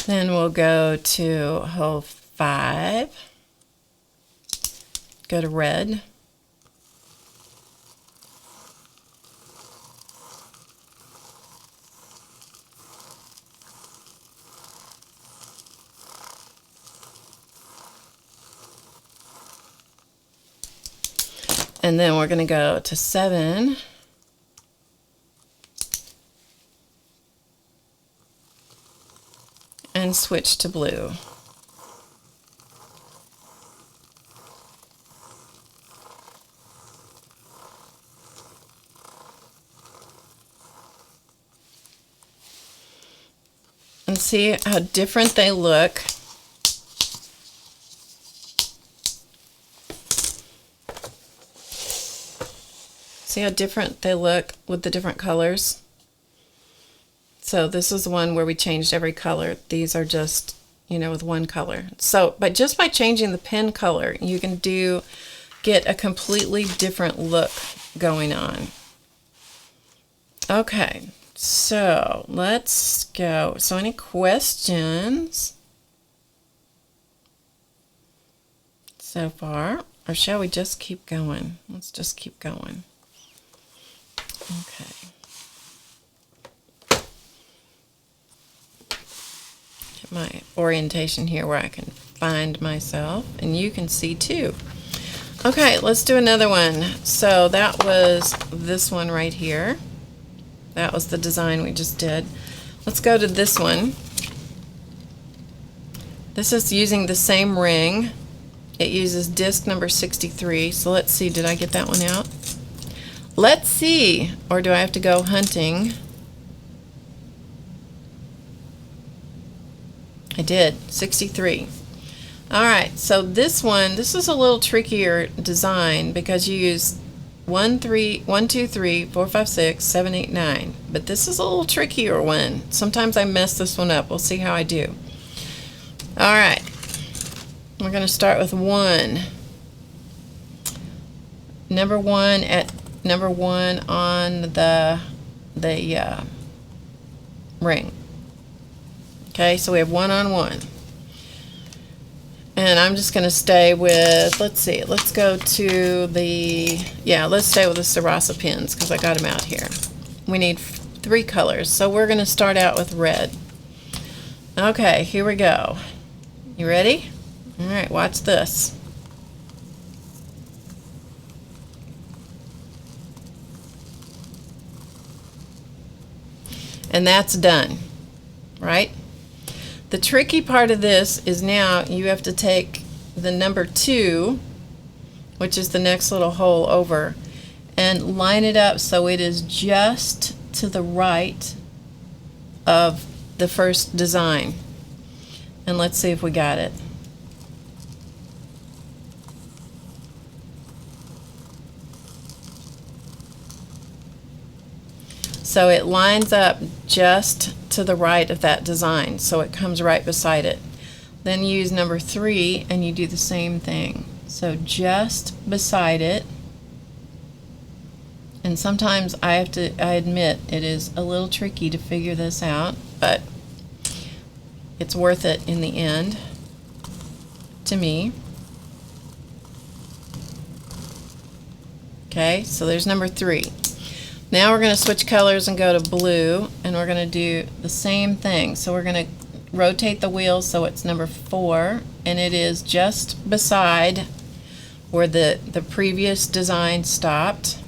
Then we'll go to hole 5. Go to red. And then we're going to go to 7. And switch to blue. And see how different they look. See how different they look with the different colors? So this is the one where we changed every color. These are just, with one color. So, but just by changing the pen color, you can get a completely different look going on. Okay, so let's go. So any questions so far? Or shall we just keep going? Let's just keep going. Okay. My orientation here where I can find myself, and you can see too. Okay, let's do another one. So that was this one right here. That was the design we just did. Let's go to this one. This is using the same ring. It uses disc number 63. So let's see, did I get that one out? Let's see, or do I have to go hunting? I did, 63. All right, so this is a little trickier design because you use 1, 2, 3, 4, 5, 6, 7, 8, 9. But this is a little trickier one. Sometimes I mess this one up. We'll see how I do. All right, we're going to start with 1. Number 1 on the ring. Okay, so we have 1 on 1. And I'm just going to stay with, let's see, let's go to let's stay with the Sarasa pens because I got them out here. We need 3 colors, so we're going to start out with red. Okay, here we go. You ready? All right, watch this. And that's done, right? The tricky part of this is now you have to take the number 2, which is the next little hole over, and line it up so it is just to the right of the first design. And let's see if we got it. So it lines up just to the right of that design, so it comes right beside it. Then you use number 3 and you do the same thing. So just beside it. And sometimes I admit it is a little tricky to figure this out, but it's worth it in the end to me. Okay, so there's number 3. Now we're going to switch colors and go to blue, and we're going to do the same thing. So we're going to rotate the wheel so it's number 4, and it is just beside where the previous design stopped.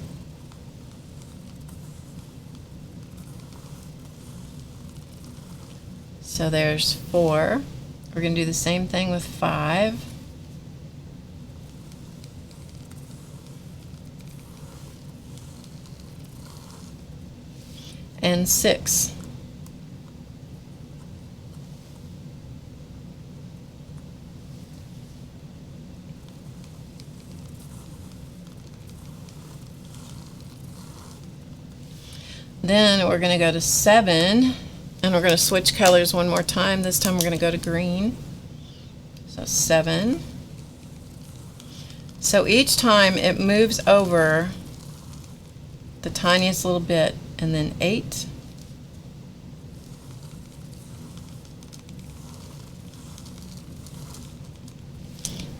So there's 4. We're going to do the same thing with 5. And 6. Then we're going to go to 7, and we're going to switch colors one more time. This time we're going to go to green. So 7. So each time it moves over the tiniest little bit, and then 8.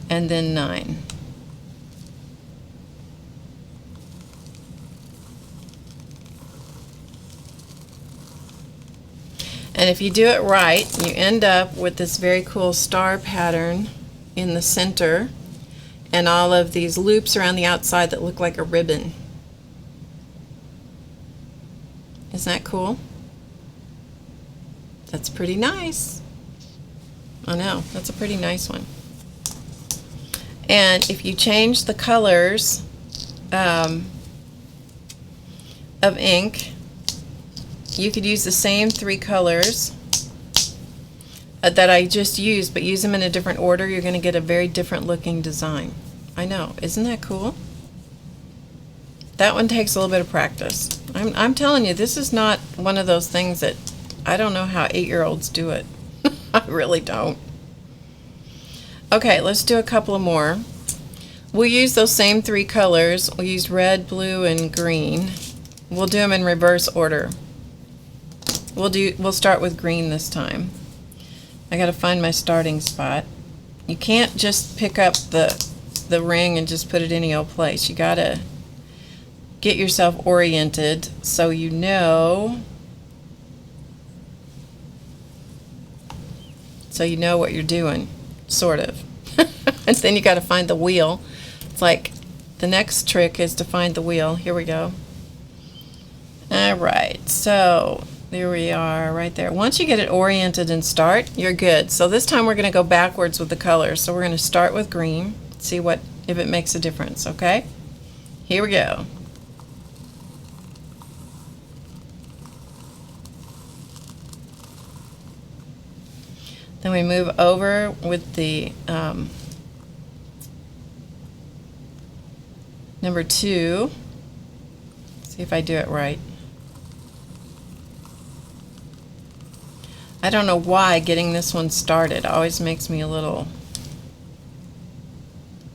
And then 9. And if you do it right, you end up with this very cool star pattern in the center and all of these loops around the outside that look like a ribbon. Isn't that cool? That's pretty nice. I know, that's a pretty nice one. And if you change the colors of ink, you could use the same 3 colors that I just used, but use them in a different order. You're going to get a very different looking design. I know, isn't that cool? That one takes a little bit of practice. I'm telling you, this is not one of those things that I don't know how 8-year-olds do it. I really don't. Okay, let's do a couple of more. We'll use those same 3 colors. We'll use red, blue, and green. We'll do them in reverse order. We'll start with green this time. I got to find my starting spot. You can't just pick up the ring and just put it any old place. You got to get yourself oriented so you know what you're doing, sort of. And then you got to find the wheel. It's like the next trick is to find the wheel. Here we go. All right, so there we are right there. Once you get it oriented and start, you're good. So this time we're going to go backwards with the colors. So we're going to start with green, see if it makes a difference, okay? Here we go. Then we move over with the number 2. See if I do it right. I don't know why getting this one started always makes me a little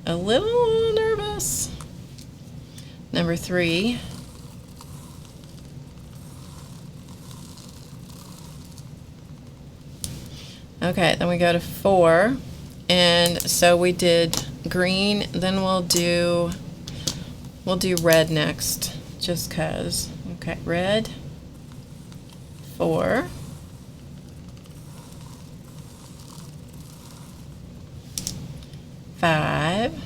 nervous. Number 3. Okay, then we go to 4, and so we did green, then we'll do red next, just 'cause. Okay, red, 4, 5,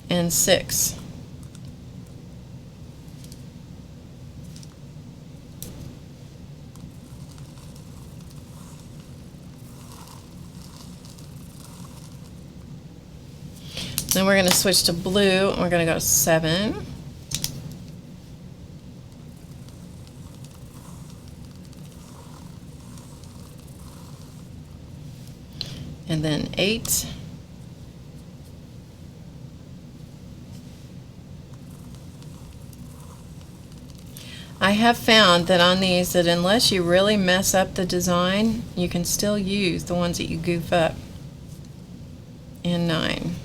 and 6. Then we're going to switch to blue, and we're going to go 7. And then 8. I have found that on these, that unless you really mess up the design, you can still use the ones that you goof up. And 9.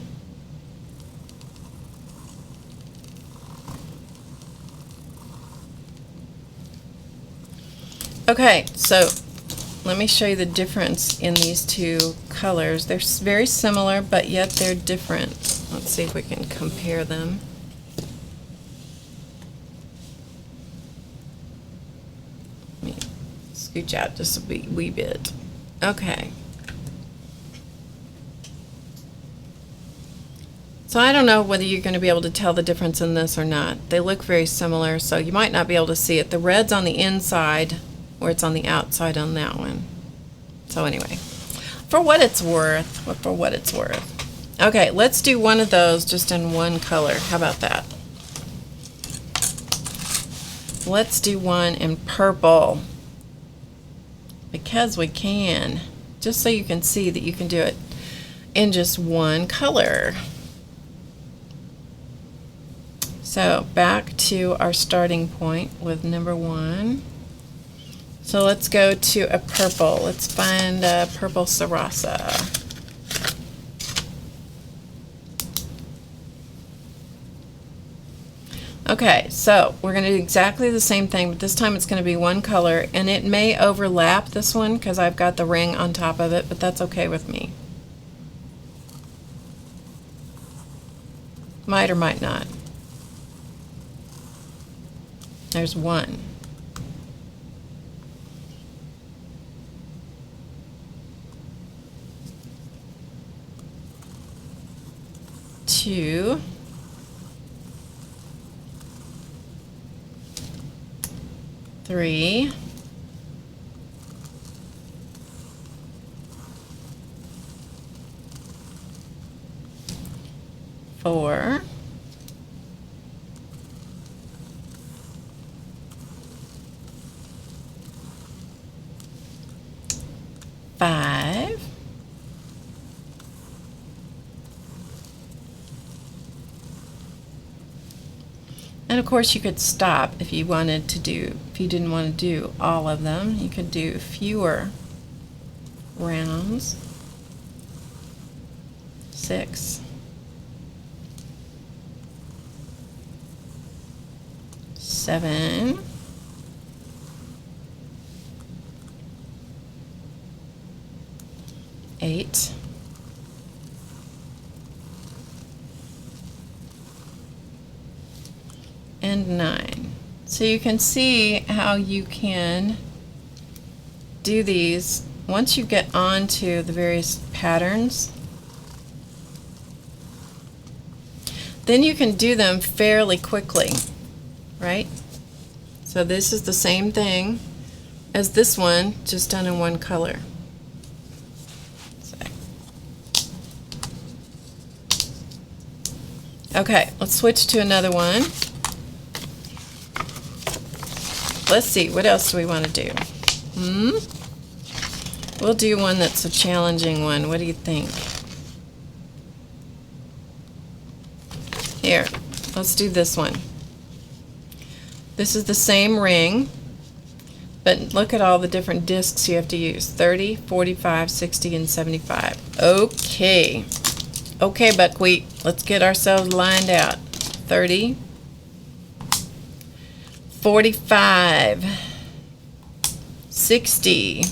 Okay, so let me show you the difference in these two colors. They're very similar, but yet they're different. Let's see if we can compare them. Let me scooch out just a wee bit. Okay. So I don't know whether you're going to be able to tell the difference in this or not. They look very similar, so you might not be able to see it. The red's on the inside, where it's on the outside on that one. So anyway, for what it's worth, Okay, let's do one of those just in one color. How about that? Let's do one in purple, because we can, just so you can see that you can do it in just one color. So back to our starting point with number 1. So let's go to a purple. Let's find a purple Sarasa. Okay, so we're going to do exactly the same thing, but this time it's going to be one color, and it may overlap this one because I've got the ring on top of it, but that's okay with me. Might or might not. There's 1. 2, 3, 4, 5, 'And of course you could stop if you wanted to do, if you didn't want to do all of them. You could do fewer rounds. 6, 7, 8, 9. So you can see how you can do these once you get onto the various patterns. Then you can do them fairly quickly, right? So this is the same thing as this one, just done in one color. Okay, let's switch to another one. Let's see, what else do we want to do? We'll do one that's a challenging one. What do you think? Here, let's do this one. This is the same ring, but look at all the different discs you have to use. 30, 45, 60, and 75. Okay. Okay, buckwheat, let's get ourselves lined out. 30, 45, 60,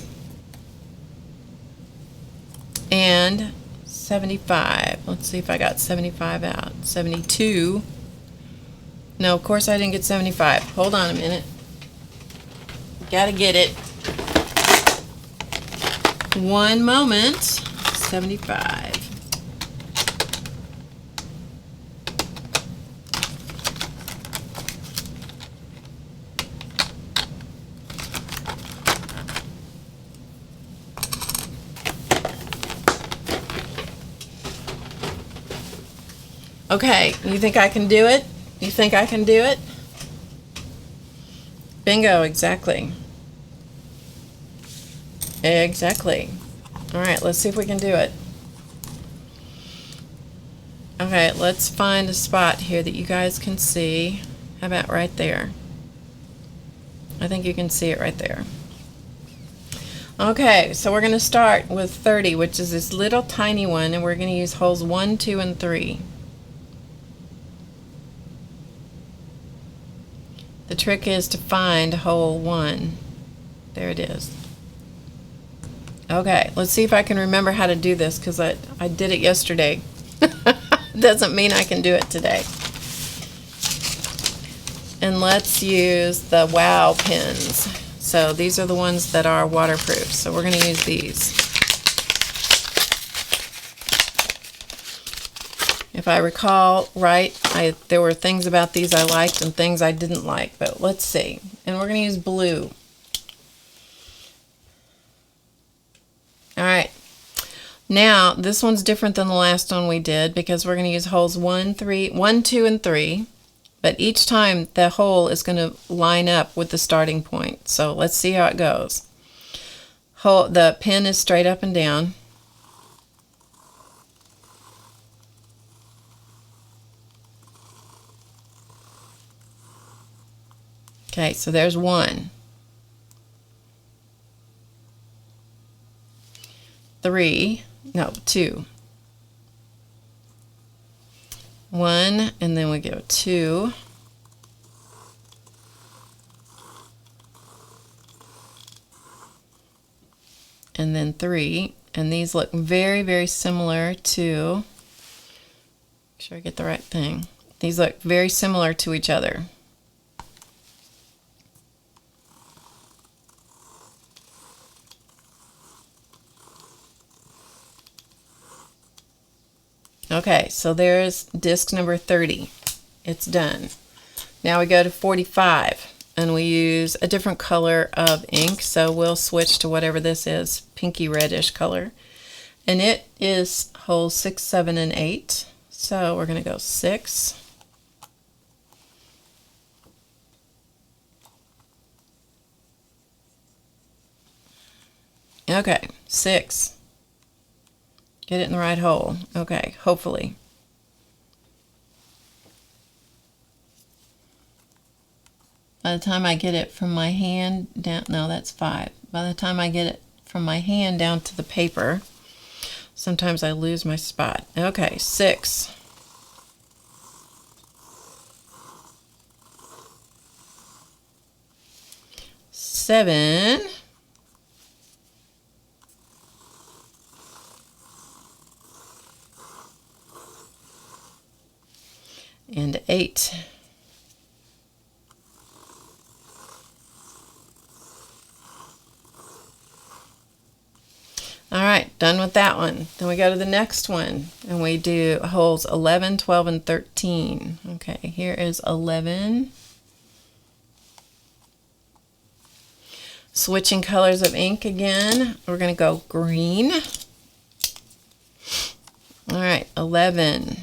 and 75. Let's see if I got 75 out. 72. No, of course I didn't get 75. Hold on a minute. Gotta get it. One moment. 75. Okay, you think I can do it? You think I can do it? Bingo, exactly. Exactly. All right, let's see if we can do it. Okay, let's find a spot here that you guys can see. How about right there? I think you can see it right there. Okay, so we're going to start with 30, which is this little tiny one, and we're going to use holes 1, 2, and 3. The trick is to find hole 1. There it is. Okay, let's see if I can remember how to do this, because I did it yesterday. Doesn't mean I can do it today. And let's use the Wow pens. So these are the ones that are waterproof. So we're going to use these. If I recall right, there were things about these I liked and things I didn't like. But let's see. And we're going to use blue. All right. Now, this one's different than the last one we did because we're going to use holes 1, 2, and 3. But each time the hole is going to line up with the starting point. So let's see how it goes. The pin is straight up and down. Okay, so there's 1. 3, no, 2. 1, and then we go 2. And then 3. And these look very, very similar to, make sure I get the right thing. These look very similar to each other. Okay, so there's disc number 30. It's done. Now we go to 45, and we use a different color of ink, so we'll switch to whatever this is, pinky reddish color. And it is holes 6, 7, and 8. So we're going to go 6. Okay, 6. Get it in the right hole. Okay, hopefully. By the time I get it from my hand down, no, that's 5. By the time I get it from my hand down to the paper, sometimes I lose my spot. Okay, 6. 7. And 8. All right, done with that one. Then we go to the next one, and we do holes 11, 12, and 13. Okay, here is 11. Switching colors of ink again. We're going to go green. All right, 11.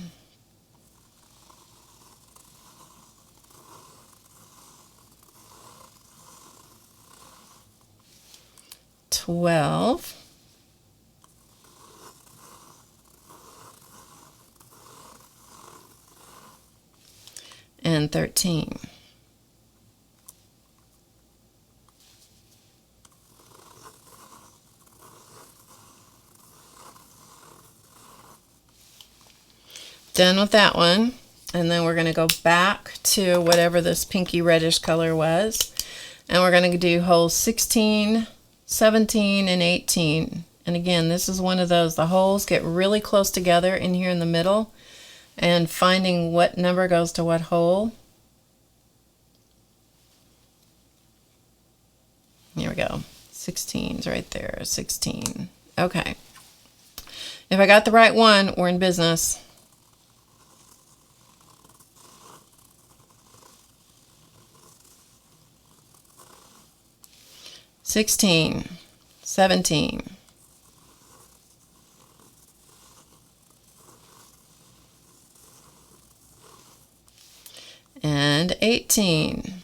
12. And 13. Done with that one. And then we're going to go back to whatever this pinky reddish color was. And we're going to do holes 16, 17, and 18. And again, this is one of those, the holes get really close together in here in the middle, and finding what number goes to what hole. Here we go. 16's right there. 16. Okay. If I got the right one, we're in business. 16, 17. and 18.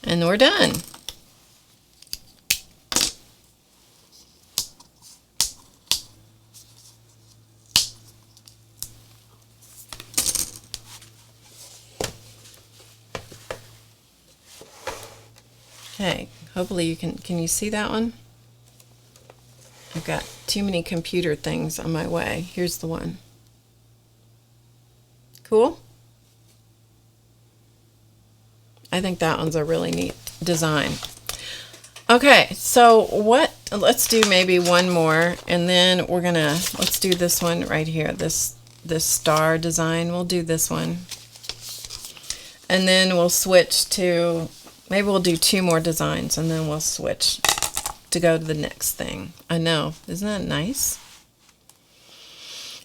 And we're done. Okay, hopefully you can you see that one? I've got too many computer things on my way. Here's the one. Cool? I think that one's a really neat design. Okay, so let's do maybe one more, and then let's do this one right here, this star design. We'll do this one. And then we'll switch to, maybe we'll do two more designs, and then we'll switch to go to the next thing. I know, isn't that nice?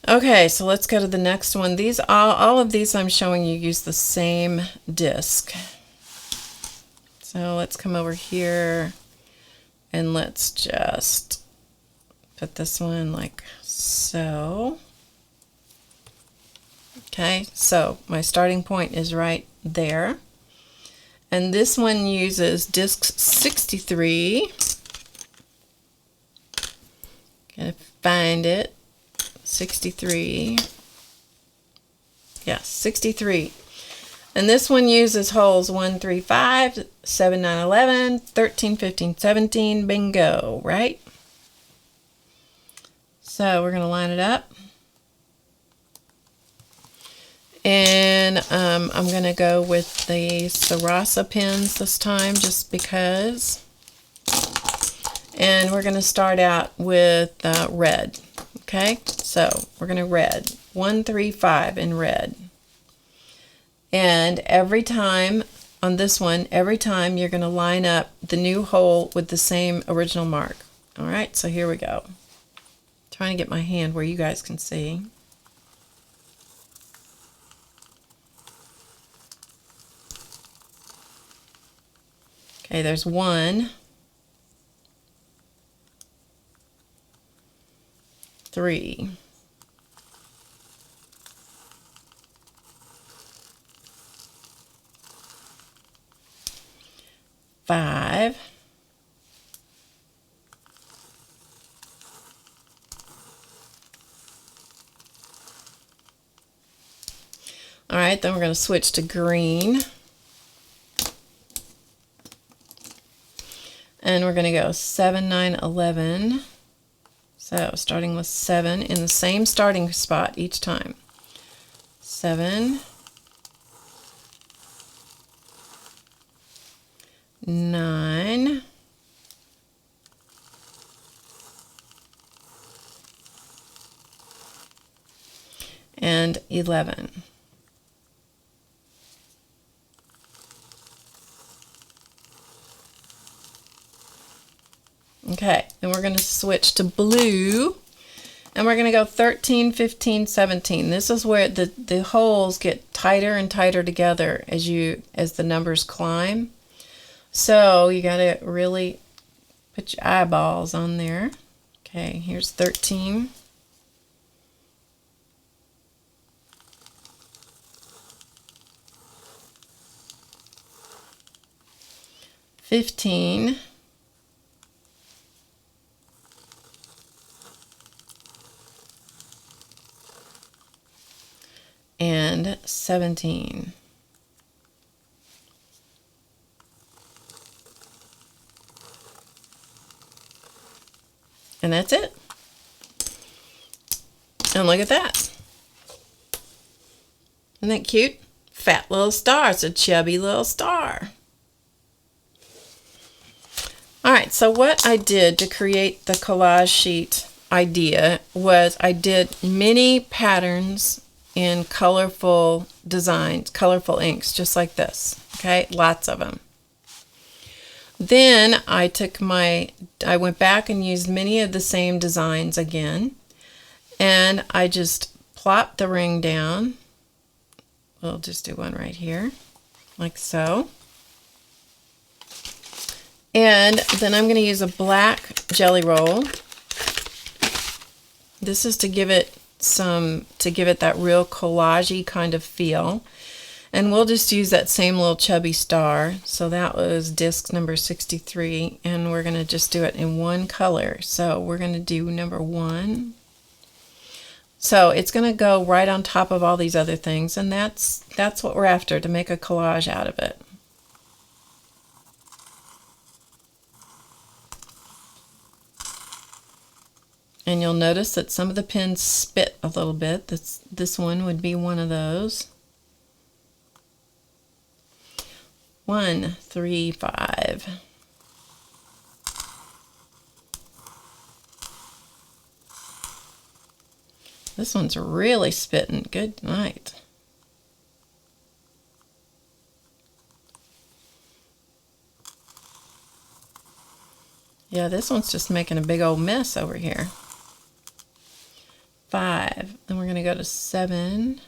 Okay, so let's go to the next one. These all of these I'm showing you use the same disc. So let's come over here and let's just put this one like so. Okay, so my starting point is right there. And this one uses disc 63. Gonna find it. 63. Yes, 63. And this one uses holes 1, 3, 5, 7, 9, 11, 13, 15, 17. Bingo, right? So we're going to line it up. And I'm going to go with the Sarasa pins this time just because. And we're going to start out with red. Okay, so we're going to red. 1, 3, 5 in red. And every time on this one, every time you're going to line up the new hole with the same original mark. All right, so here we go. Trying to get my hand where you guys can see. Okay, there's 1, 3, 5, 'All right, then we're going to switch to green. And we're going to go 7, 9, 11. So starting with 7 in the same starting spot each time. 7, 9, and 11. Okay, and we're going to switch to blue, and we're going to go 13, 15, 17. This is where the holes get tighter and tighter together as the numbers climb. So you got to really put your eyeballs on there. Okay, here's 13. 15. And 17. And that's it. And look at that. Isn't that cute? Fat little star. It's a chubby little star. Alright, so what I did to create the collage sheet idea was I did many patterns in colorful designs, colorful inks, just like this. Okay, lots of them. Then I went back and used many of the same designs again, and I just plopped the ring down. We'll just do one right here, like so. And then I'm going to use a black jelly roll, This is to give it that real collage-y kind of feel. And we'll just use that same little chubby star. So that was disc number 63, and we're going to just do it in one color. So we're going to do number 1. So it's going to go right on top of all these other things, and that's what we're after, to make a collage out of it. And you'll notice that some of the pins spit a little bit. This one would be one of those. 1, 3, 5. This one's really spitting. Good night. Yeah, this one's just making a big old mess over here. 5. Then we're going to go to 7.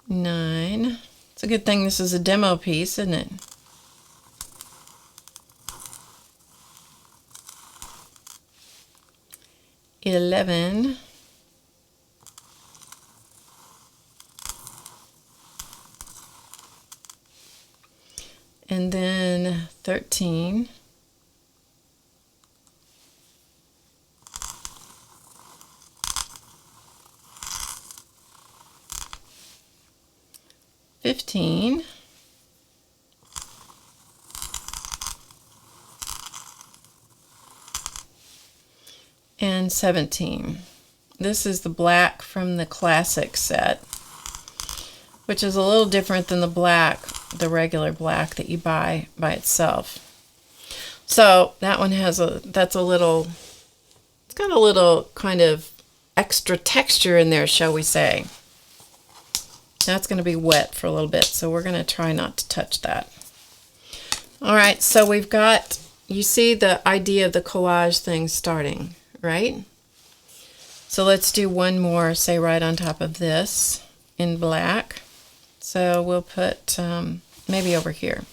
9. It's a good thing this is a demo piece, isn't it? 11. And then 13. 15. And 17. This is the black from the classic set, which is a little different than the regular black that you buy by itself. So that one has it's got a little kind of extra texture in there, shall we say. That's going to be wet for a little bit, so we're going to try not to touch that. All right, so we've got, you see the idea of the collage thing starting, right? So let's do one more, say right on top of this in black. So we'll put maybe over here.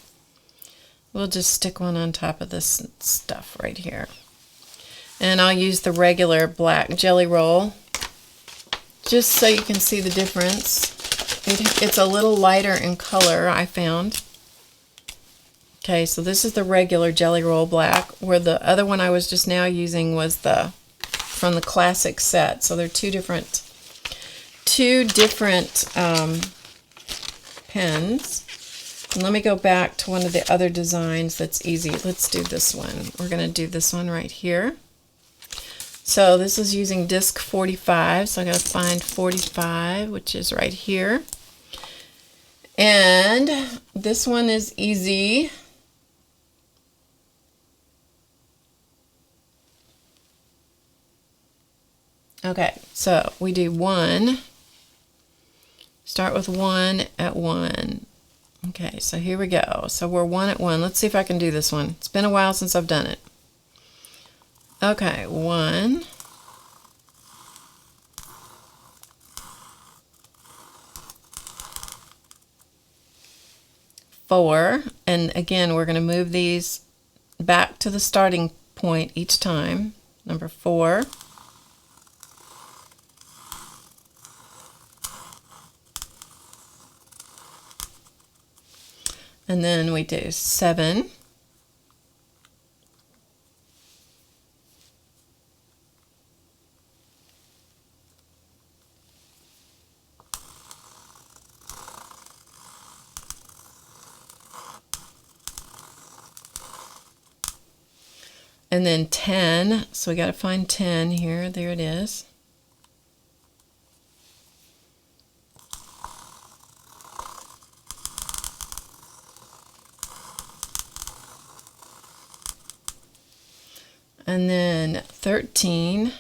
We'll just stick one on top of this stuff right here. And I'll use the regular black jelly roll just so you can see the difference. It's a little lighter in color, I found. Okay, so this is the regular jelly roll black, where the other one I was just now using was from the classic set. So they're two different pens. And let me go back to one of the other designs that's easy. Let's do this one. We're going to do this one right here. So this is using disc 45, so I got to find 45, which is right here. And this one is easy. Okay, so we do 1. Start with 1 at 1. Okay, so here we go. So we're 1 at 1. Let's see if I can do this one. It's been a while since I've done it. Okay, 1. 4, and again we're going to move these back to the starting point each time. Number 4. And then we do 7. And then 10, so we got to find 10 here. There it is. And then 13.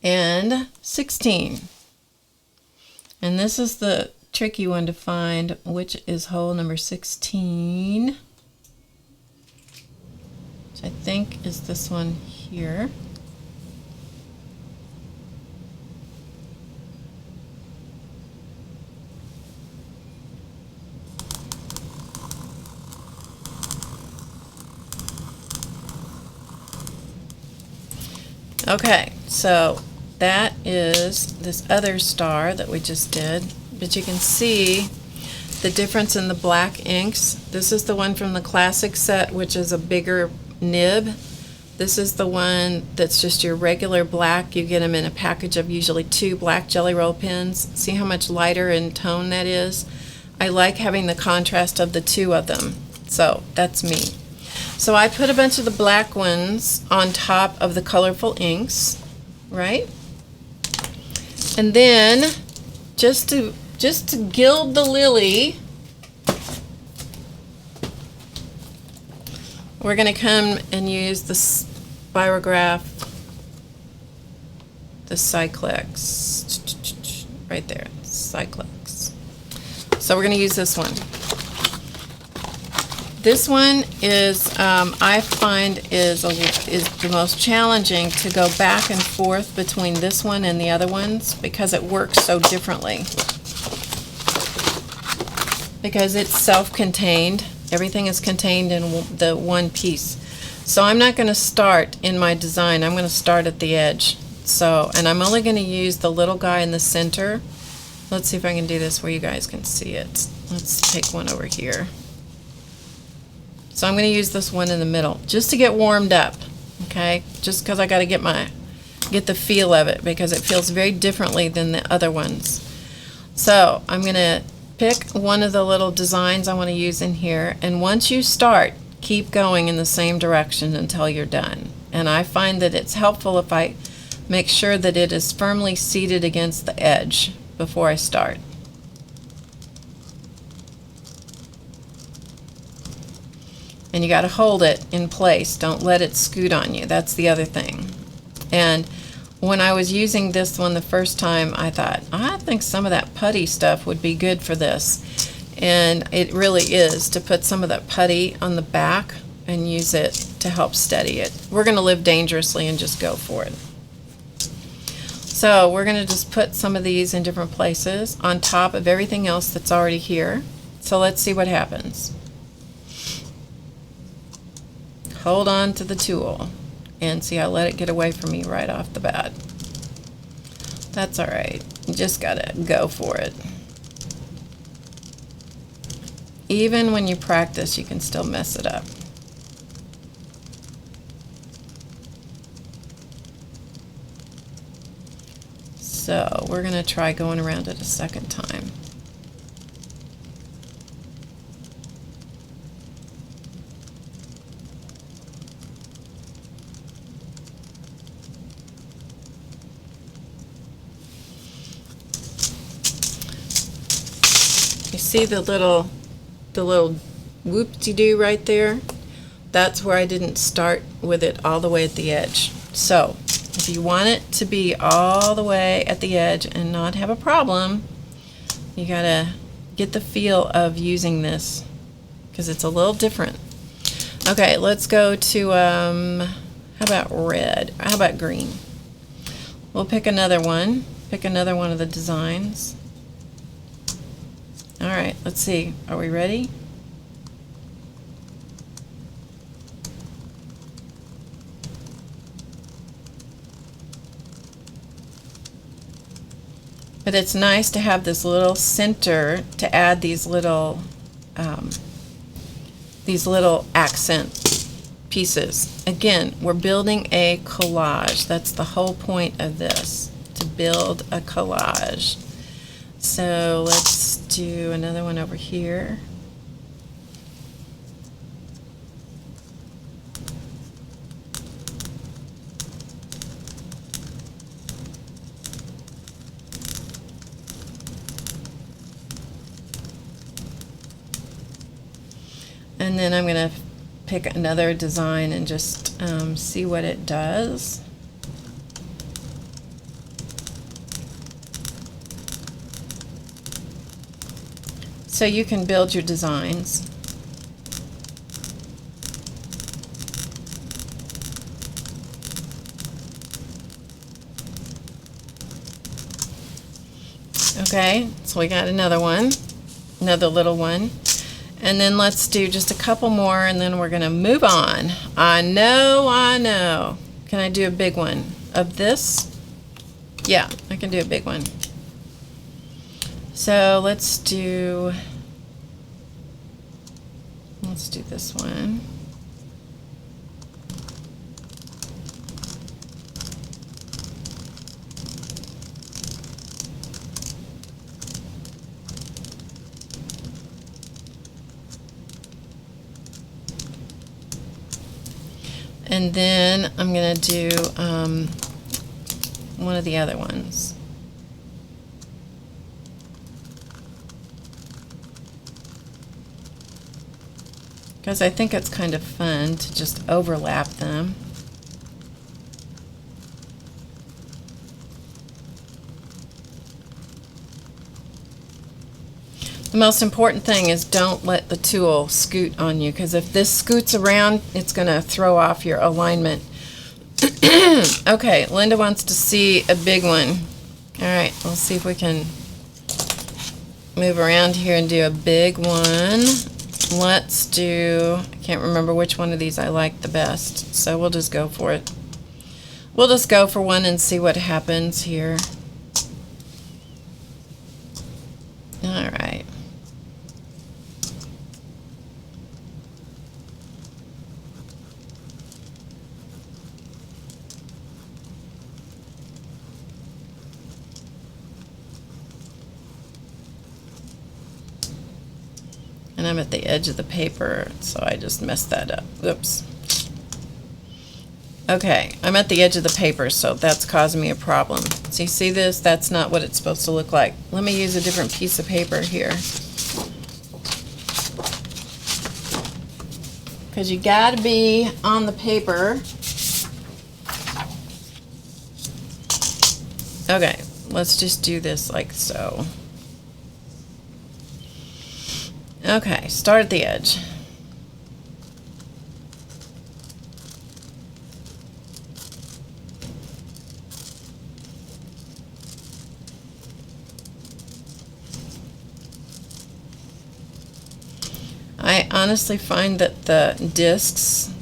And 16. And this is the tricky one to find, which is hole number 16, which I think is this one here. Okay, so that is this other star that we just did, but you can see the difference in the black inks. This is the one from the classic set, which is a bigger nib. This is the one that's just your regular black. You get them in a package of usually 2 black Jelly Roll pens. See how much lighter in tone that is? I like having the contrast of the 2 of them. So that's me. So I put a bunch of the black ones on top of the colorful inks, right? And then just to gild the lily, we're going to come and use the Spirograph, the Cyclex, right there, Cyclex. So we're going to use this one. This one is, I find, is the most challenging to go back and forth between this one and the other ones because it works so differently. Because it's self-contained. Everything is contained in the one piece. So I'm not going to start in my design. I'm going to start at the edge. So, and I'm only going to use the little guy in the center. Let's see if I can do this where you guys can see it. Let's take one over here. So I'm going to use this one in the middle just to get warmed up, okay? Just because I got to get the feel of it because it feels very differently than the other ones. So I'm going to pick one of the little designs I want to use in here, and once you start, keep going in the same direction until you're done. And I find that it's helpful if I make sure that it is firmly seated against the edge before I start. And you got to hold it in place. Don't let it scoot on you. That's the other thing. And when I was using this one the first time, I thought, I think some of that putty stuff would be good for this. And it really is, to put some of that putty on the back and use it to help steady it. We're going to live dangerously and just go for it. So we're going to just put some of these in different places on top of everything else that's already here. So let's see what happens. Hold on to the tool and see, I let it get away from me right off the bat. That's all right. You just gotta go for it. Even when you practice, you can still mess it up. So we're gonna try going around it a second time. See the little whoop-de-doo right there? That's where I didn't start with it all the way at the edge. So if you want it to be all the way at the edge and not have a problem, you gotta get the feel of using this because it's a little different. Okay, let's go to how about red? How about green? We'll pick another one. Pick another one of the designs. All right, let's see. Are we ready? But it's nice to have this little center to add these little accent pieces. Again, we're building a collage. That's the whole point of this, to build a collage. So let's do another one over here. And then I'm going to pick another design and just see what it does. so you can build your designs. Okay, so we got another one, another little one. And then let's do just a couple more and then we're going to move on. I know. Can I do a big one of this? Yeah, I can do a big one. So let's do this one. And then I'm going to do one of the other ones. Because I think it's kind of fun to just overlap them. The most important thing is don't let the tool scoot on you, because if this scoots around, it's going to throw off your alignment. Okay, Linda wants to see a big one. All right, we'll see if we can move around here and do a big one. Let's do, I can't remember which one of these I like the best, so we'll just go for it. We'll just go for one and see what happens here. All right. And I'm at the edge of the paper, so I just messed that up. Oops. Okay, I'm at the edge of the paper, so that's causing me a problem. So you see this? That's not what it's supposed to look like. Let me use a different piece of paper here. Because you gotta be on the paper. Okay, let's just do this like so. Okay, start at the edge. I honestly find that the discs,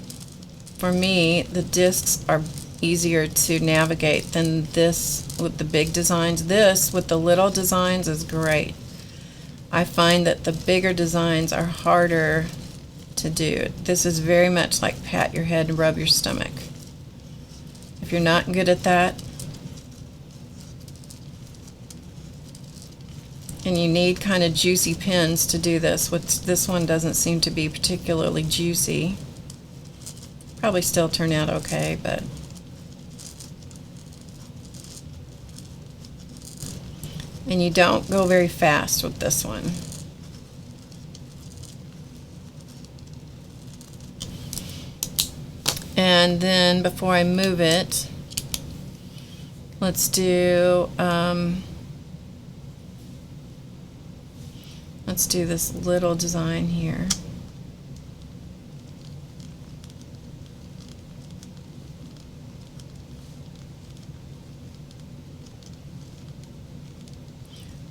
for me, the discs are easier to navigate than this with the big designs. This with the little designs is great. I find that the bigger designs are harder to do. This is very much like pat your head and rub your stomach. If you're not good at that, and you need kind of juicy pens to do this, which this one doesn't seem to be particularly juicy. Probably still turn out okay, but and you don't go very fast with this one. And then before I move it, let's do this little design here.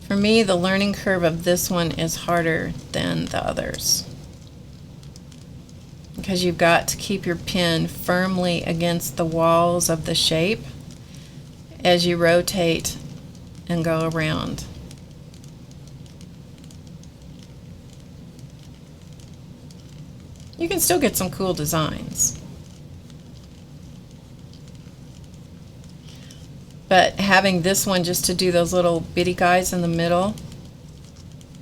For me, the learning curve of this one is harder than the others, because you've got to keep your pen firmly against the walls of the shape as you rotate and go around. You can still get some cool designs, but having this one just to do those little bitty guys in the middle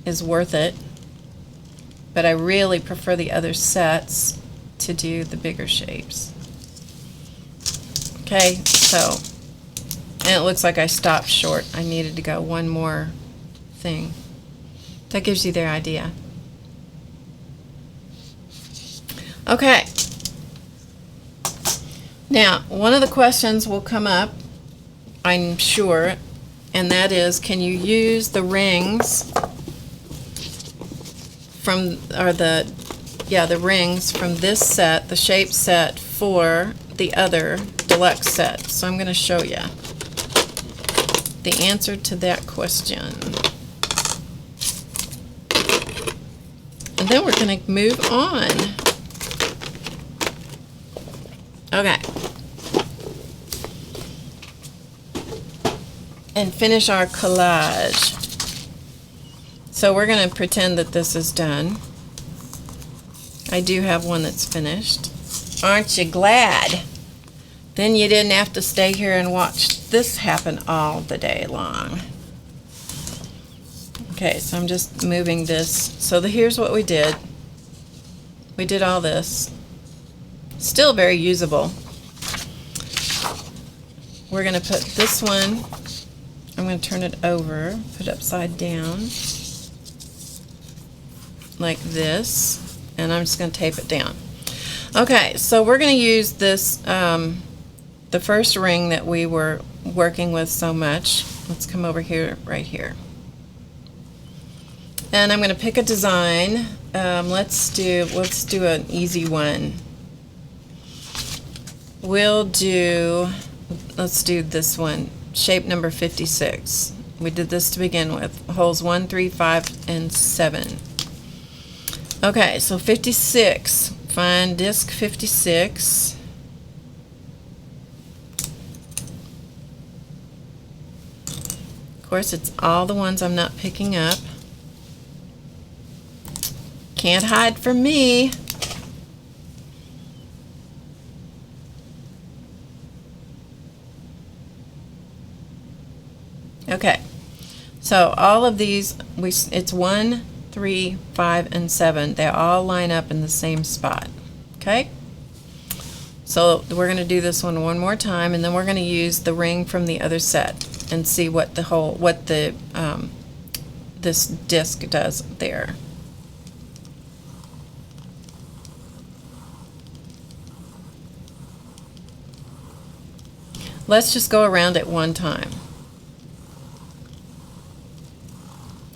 is worth it. But I really prefer the other sets to do the bigger shapes. Okay, so, and it looks like I stopped short. I needed to go one more thing. That gives you the idea. Okay. Now, one of the questions will come up, I'm sure, and that is, can you use the rings from, or the rings from this set, the shape set, for the other deluxe set. So I'm going to show you the answer to that question. And then we're going to move on. Okay. And finish our collage. So we're going to pretend that this is done. I do have one that's finished. Aren't you glad? Then you didn't have to stay here and watch this happen all the day long. Okay, so I'm just moving this. So here's what we did. We did all this. Still very usable. We're going to put this one, I'm going to turn it over, put it upside down, like this. And I'm just going to tape it down. Okay, so we're going to use this, the first ring that we were working with so much. Let's come over here, right here. And I'm going to pick a design. Let's do an easy one. Let's do this one, shape number 56. We did this to begin with, holes 1, 3, 5, and 7. Okay, so 56, find disc 56. Of course, it's all the ones I'm not picking up. Can't hide from me. Okay, so all of these, it's 1, 3, 5, and 7. They all line up in the same spot. Okay? So we're going to do this one more time, and then we're going to use the ring from the other set and see what this disc does there. Let's just go around it one time.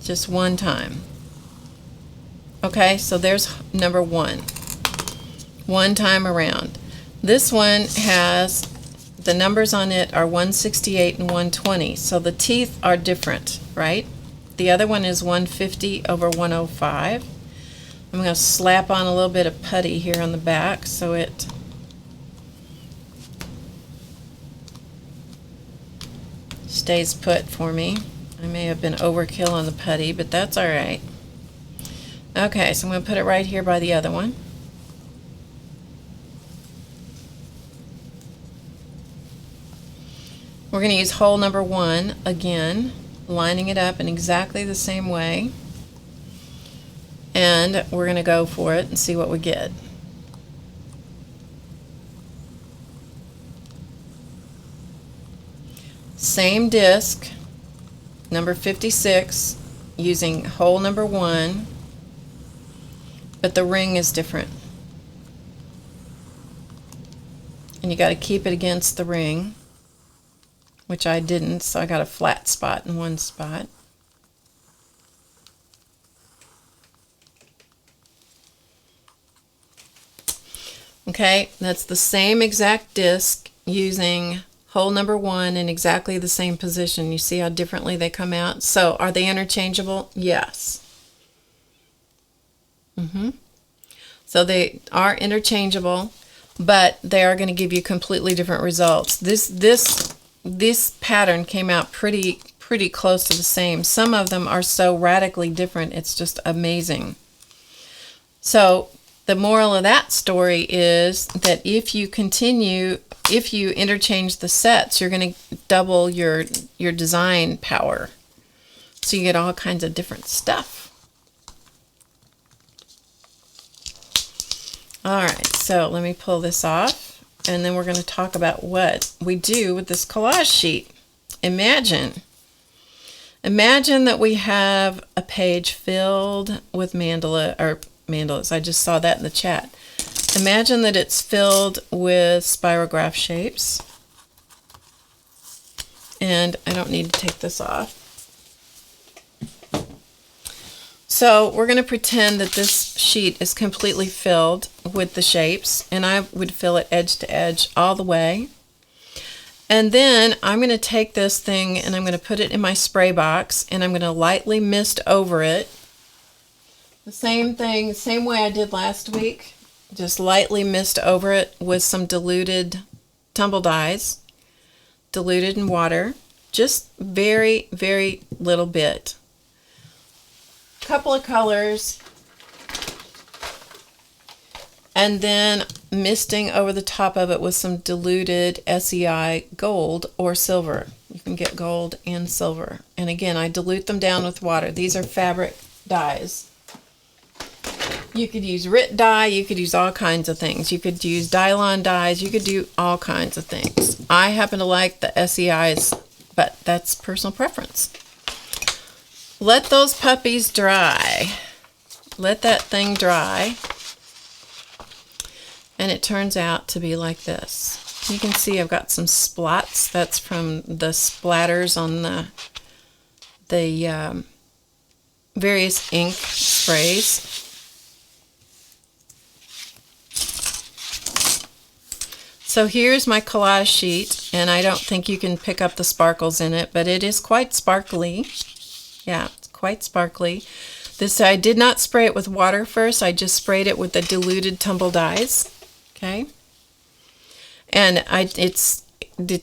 Just one time. Okay, so there's number 1. One time around. This one has, the numbers on it are 168 and 120, so the teeth are different, right? The other one is 150 over 105. I'm going to slap on a little bit of putty here on the back so it stays put for me. I may have been overkill on the putty, but that's all right. Okay, so I'm going to put it right here by the other one. We're going to use hole number 1 again, lining it up in exactly the same way. And we're going to go for it and see what we get. Same disc, number 56, using hole number 1. But the ring is different. And you got to keep it against the ring, which I didn't, so I got a flat spot in one spot. Okay, that's the same exact disc using hole number 1 in exactly the same position. You see how differently they come out? So are they interchangeable? Yes. So they are interchangeable, but they are going to give you completely different results. This pattern came out pretty close to the same. Some of them are so radically different, it's just amazing. So the moral of that story is that if you interchange the sets, you're going to double your design power. So you get all kinds of different stuff. Alright, so let me pull this off, and then we're going to talk about what we do with this collage sheet. Imagine that we have a page filled with mandalas. I just saw that in the chat. Imagine that it's filled with spirograph shapes. And I don't need to take this off. So we're going to pretend that this sheet is completely filled with the shapes, and I would fill it edge to edge all the way. And then I'm going to take this thing and I'm going to put it in my spray box, and I'm going to lightly mist over it. The same thing, same way I did last week. Just lightly mist over it with some diluted Tumble Dyes, diluted in water. Just very, very little bit. Couple of colors, and then misting over the top of it with some diluted SEI gold or silver. You can get gold and silver. And again, I dilute them down with water. These are fabric dyes. You could use RIT dye, you could use all kinds of things. You could use Dylon dyes, you could do all kinds of things. I happen to like the SEIs, but that's personal preference. Let those puppies dry. Let that thing dry. And it turns out to be like this. You can see I've got some splats. That's from the splatters on the various ink sprays. So here's my collage sheet, and I don't think you can pick up the sparkles in it, but it is quite sparkly. Yeah, it's quite sparkly. This, I did not spray it with water first. I just sprayed it with the diluted Tumble Dyes. Okay, and it's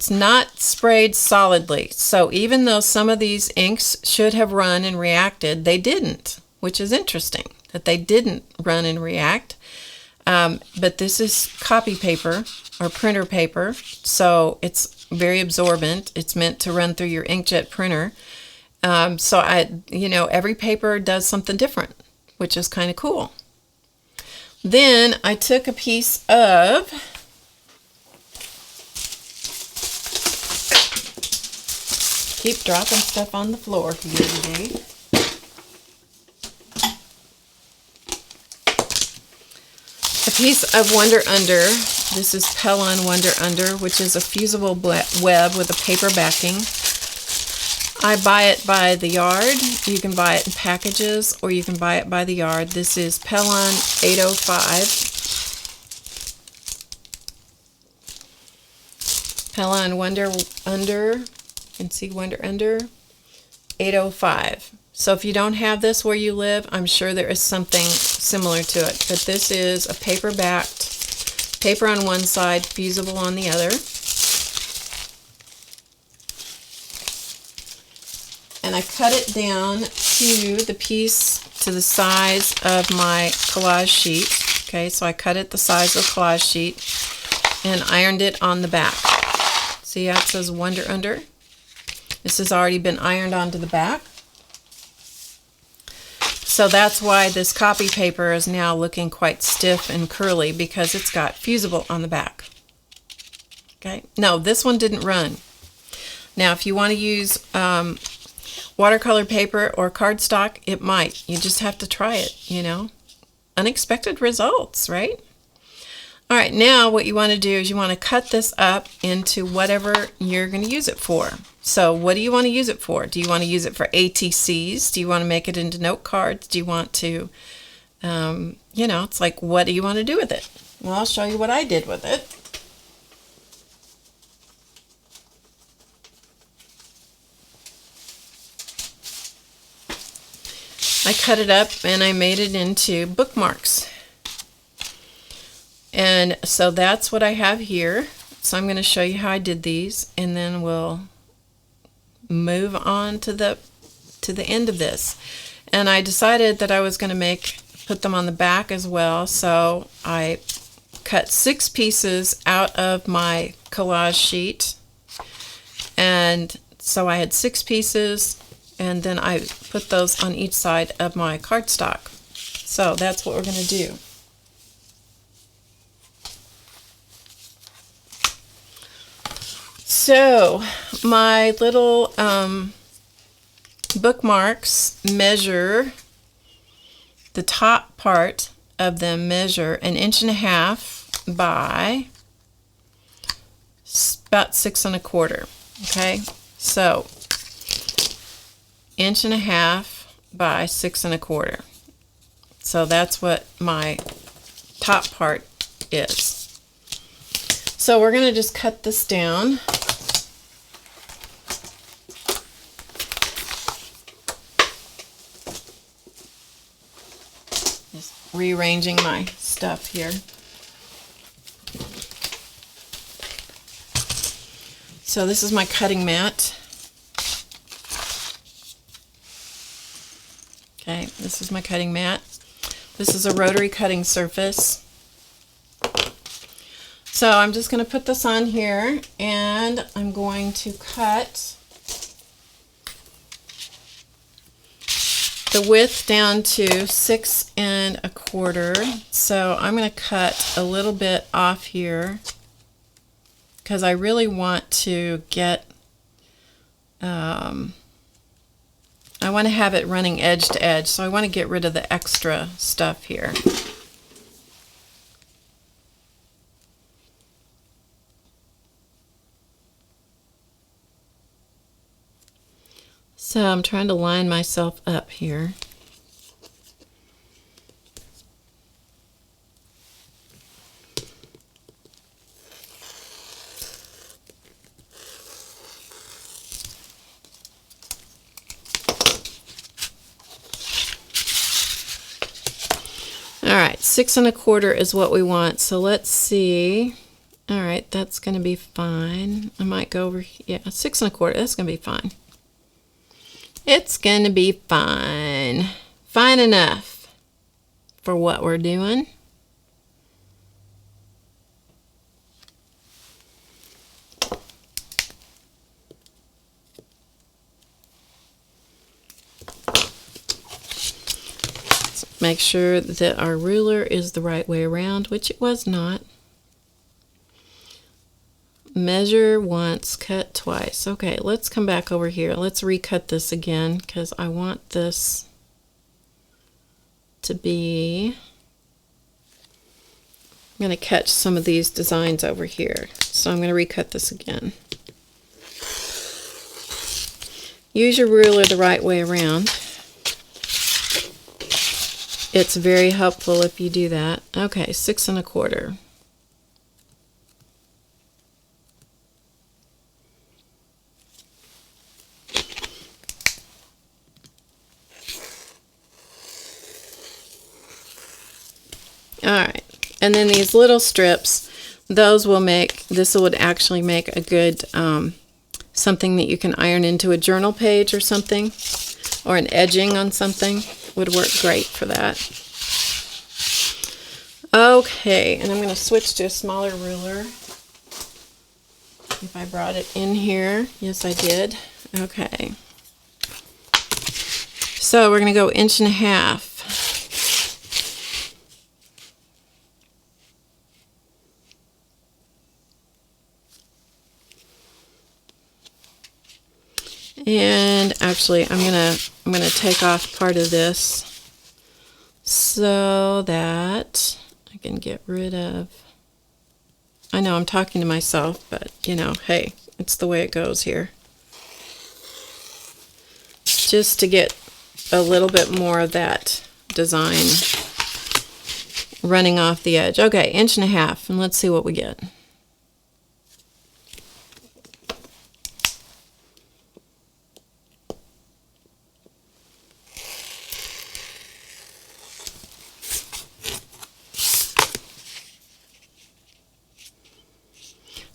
not sprayed solidly. So even though some of these inks should have run and reacted, they didn't, which is interesting that they didn't run and react. But this is copy paper or printer paper, so it's very absorbent. It's meant to run through your inkjet printer. So every paper does something different, which is kind of cool. Then I took a piece of keep dropping stuff on the floor here today. A piece of Wonder Under. This is Pellon Wonder Under, which is a fusible web with a paper backing. I buy it by the yard. You can buy it in packages, or you can buy it by the yard. This is Pellon 805. Pellon Wonder Under. You can see Wonder Under 805. So if you don't have this where you live, I'm sure there is something similar to it. But this is a paper-backed, paper on one side, fusible on the other. And I cut it down to the piece to the size of my collage sheet. Okay, so I cut it the size of the collage sheet and ironed it on the back. See how it says Wonder Under? This has already been ironed onto the back. So that's why this copy paper is now looking quite stiff and curly, because it's got fusible on the back. Okay, no, this one didn't run. Now if you want to use watercolor paper or cardstock, it might. You just have to try it, Unexpected results, right? All right, now what you want to do is you want to cut this up into whatever you're going to use it for. So what do you want to use it for? Do you want to use it for ATCs? Do you want to make it into note cards? Do you want to, it's like, what do you want to do with it? Well, I'll show you what I did with it. I cut it up and I made it into bookmarks. And so that's what I have here. So I'm going to show you how I did these, and then we'll move on to the end of this. And I decided that I was going to put them on the back as well. So I cut 6 pieces out of my collage sheet. And so I had 6 pieces, and then I put those on each side of my cardstock. So that's what we're going to do. So my little bookmarks measure, the top part of them measure 1.5 inches by about 6 1/4. Okay, so 1.5 inches by 6 1/4. So that's what my top part is. So we're going to just cut this down. Just rearranging my stuff here. So this is my cutting mat. Okay, this is my cutting mat. This is a rotary cutting surface. So I'm just going to put this on here, and I'm going to cut the width down to 6 1/4. So I'm going to cut a little bit off here because I really want to get, I want to have it running edge to edge, so I want to get rid of the extra stuff here. So I'm trying to line myself up here. All right, 6 1/4 is what we want. So let's see. All right, that's going to be fine. I might go over, yeah, 6 1/4. That's going to be fine. It's going to be fine. Fine enough for what we're doing. Make sure that our ruler is the right way around, which it was not. Measure once, cut twice. Okay, let's come back over here. Let's recut this again because I want this to be, I'm going to catch some of these designs over here. So I'm going to recut this again. Use your ruler the right way around. It's very helpful if you do that. Okay, 6 1/4. All right, and then these little strips, those will make, this would actually make a good something that you can iron into a journal page or something, or an edging on something would work great for that. Okay, and I'm going to switch to a smaller ruler. If I brought it in here, yes I did. Okay, so we're going to go 1.5 inches. And actually, I'm gonna take off part of this so that I can get rid of. I know I'm talking to myself, but you know, hey, it's the way it goes here. Just to get a little bit more of that design running off the edge. Okay, 1.5 inches, and let's see what we get.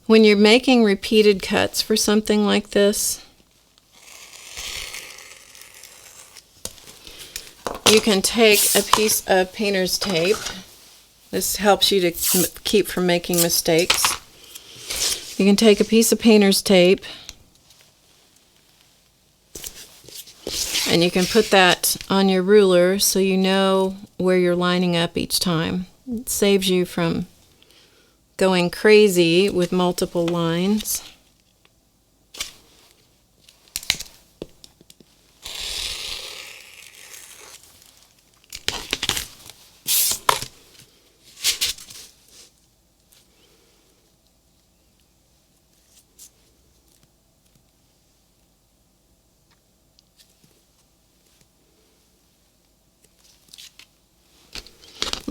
When you're making repeated cuts for something like this, you can take a piece of painter's tape. This helps you to keep from making mistakes. You can take a piece of painter's tape and you can put that on your ruler so you know where you're lining up each time. It saves you from going crazy with multiple lines.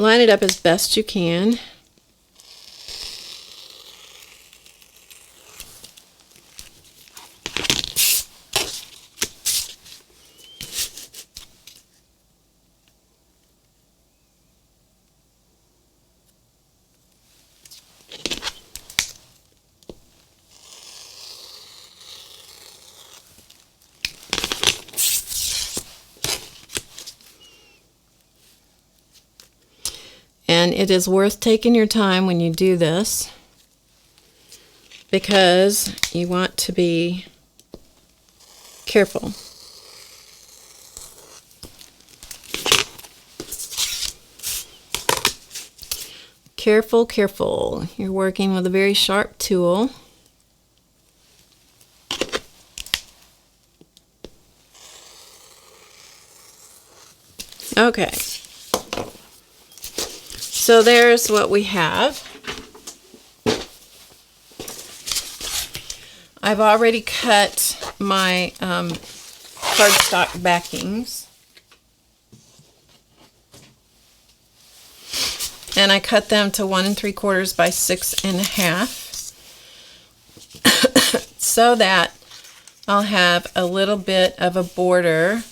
line it up as best you can. And it is worth taking your time when you do this, because you want to be careful. Careful, careful. You're working with a very sharp tool. Okay. So there's what we have. I've already cut my cardstock backings. And I cut them to 1 3/4 by 6 1/2 so that I'll have a little bit of a border,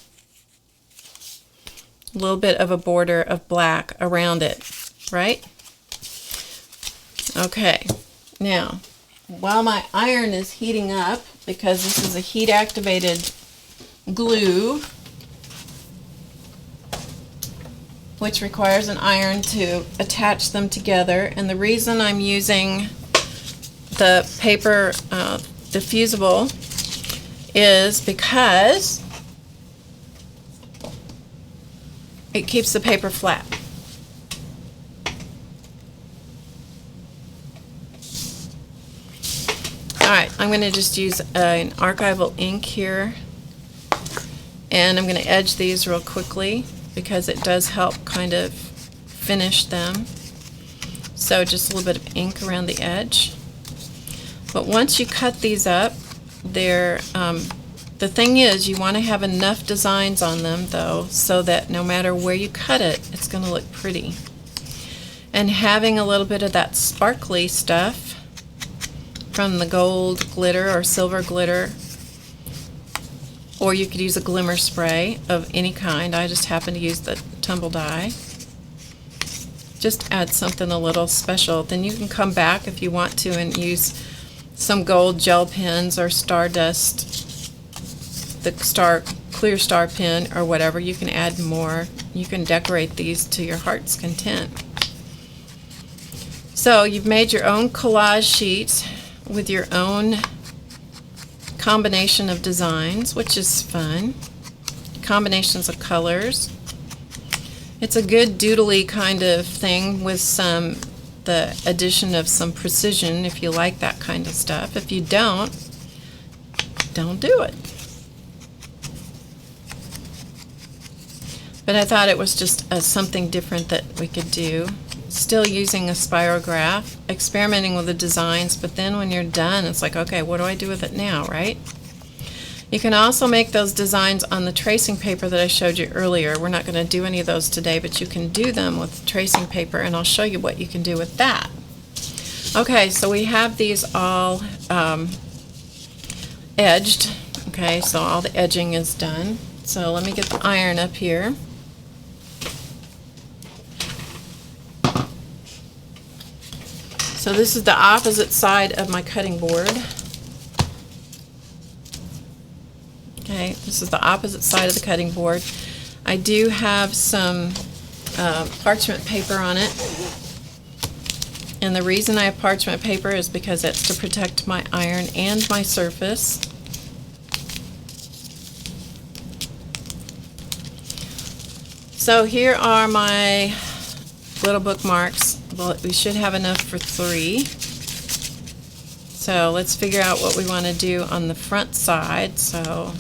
of black around it. Right? Okay, now while my iron is heating up, because this is a heat activated glue which requires an iron to attach them together, and the reason I'm using the paper diffusible is because it keeps the paper flat. Alright, I'm going to just use an archival ink here, and I'm going to edge these real quickly because it does help kind of finish them. So just a little bit of ink around the edge. But once you cut these up, the thing is, you want to have enough designs on them though, so that no matter where you cut it, it's going to look pretty. And having a little bit of that sparkly stuff from the gold glitter or silver glitter, or you could use a glimmer spray of any kind. I just happen to use the Tumble Dye. Just add something a little special. Then you can come back if you want to and use some gold gel pens or Stardust, the clear star pen or whatever. You can add more. You can decorate these to your heart's content. So you've made your own collage sheet with your own combination of designs, which is fun. Combinations of colors. It's a good doodly kind of thing with the addition of some precision if you like that kind of stuff. If you don't do it. But I thought it was just something different that we could do. Still using a spirograph, experimenting with the designs, but then when you're done, it's like, okay, what do I do with it now, right? You can also make those designs on the tracing paper that I showed you earlier. We're not going to do any of those today, but you can do them with tracing paper, and I'll show you what you can do with that. Okay, so we have these all edged. Okay, so all the edging is done. So let me get the iron up here. So this is the opposite side of my cutting board. Okay, this is the opposite side of the cutting board. I do have some parchment paper on it. And the reason I have parchment paper is because it's to protect my iron and my surface. So here are my little bookmarks. Well, we should have enough for 3. So let's figure out what we want to do on the front side. So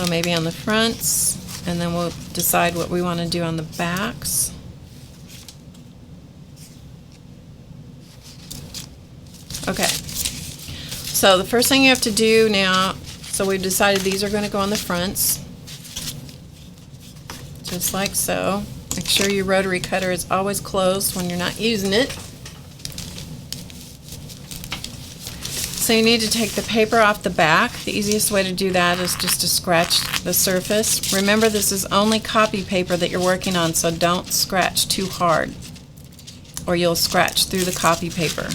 maybe on the fronts, and then we'll decide what we want to do on the backs. Okay, so the first thing you have to do now, so we've decided these are going to go on the fronts. just like so. Make sure your rotary cutter is always closed when you're not using it. So you need to take the paper off the back. The easiest way to do that is just to scratch the surface. Remember, this is only copy paper that you're working on, so don't scratch too hard or you'll scratch through the copy paper.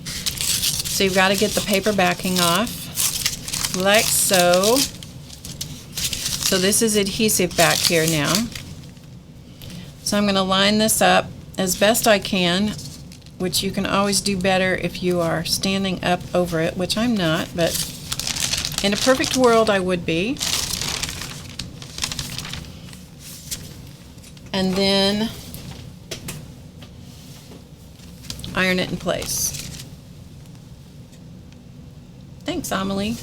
So you've got to get the paper backing off, like so. So this is adhesive back here now. So I'm going to line this up as best I can, which you can always do better if you are standing up over it, which I'm not, but in a perfect world I would be. And then iron it in place. Thanks, Amelie.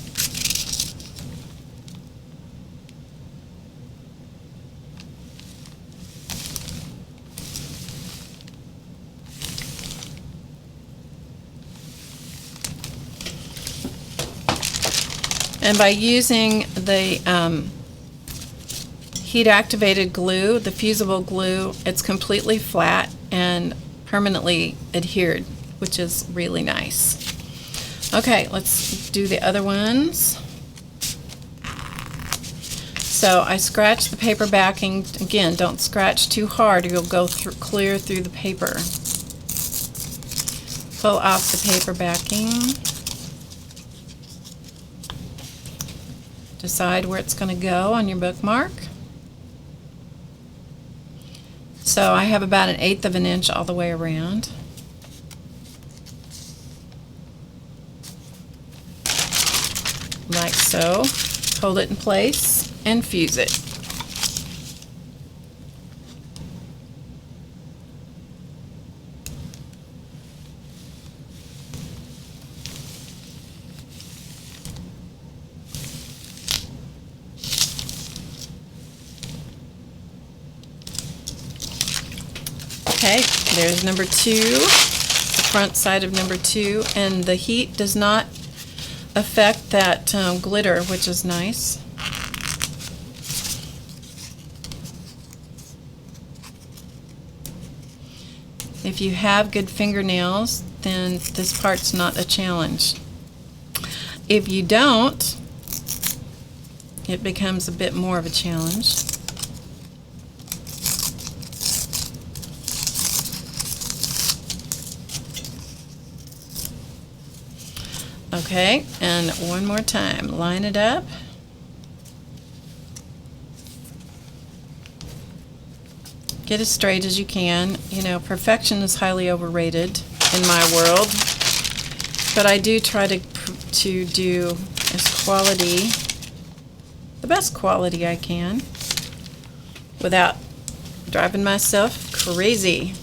And by using the heat-activated glue, the fusible glue, it's completely flat and permanently adhered, which is really nice. Okay, let's do the other ones. So I scratch the paper backing. Again, don't scratch too hard or you'll go clear through the paper. Pull off the paper backing. Decide where it's going to go on your bookmark. So I have about 1/8 of an inch all the way around. Like so. Hold it in place and fuse it. Okay, there's number 2, the front side of number 2, and the heat does not affect that glitter, which is nice. If you have good fingernails, then this part's not a challenge. If you don't, it becomes a bit more of a challenge. Okay, and one more time, line it up. Get as straight as you can. You know, perfection is highly overrated in my world, but I do try to do the best quality I can without driving myself crazy.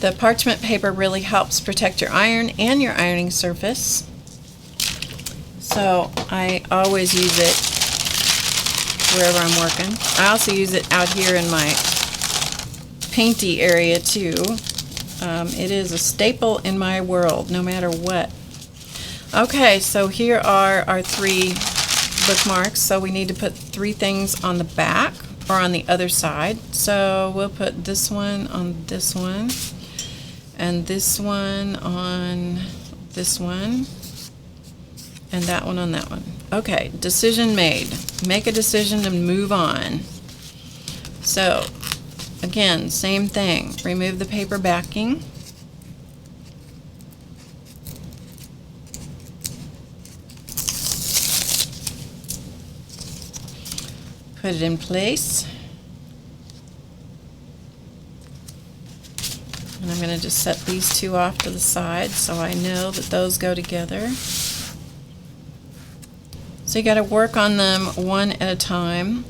The parchment paper really helps protect your iron and your ironing surface. So I always use it wherever I'm working. I also use it out here in my painty area too. It is a staple in my world, no matter what. Okay, so here are our 3 bookmarks. So we need to put 3 things on the back or on the other side. So we'll put this one on this one, and this one on this one, and that one on that one. Okay, decision made. Make a decision and move on. So, again, same thing. Remove the paper backing. Put it in place. And I'm going to just set these 2 off to the side so I know that those go together. So you got to work on them one at a time.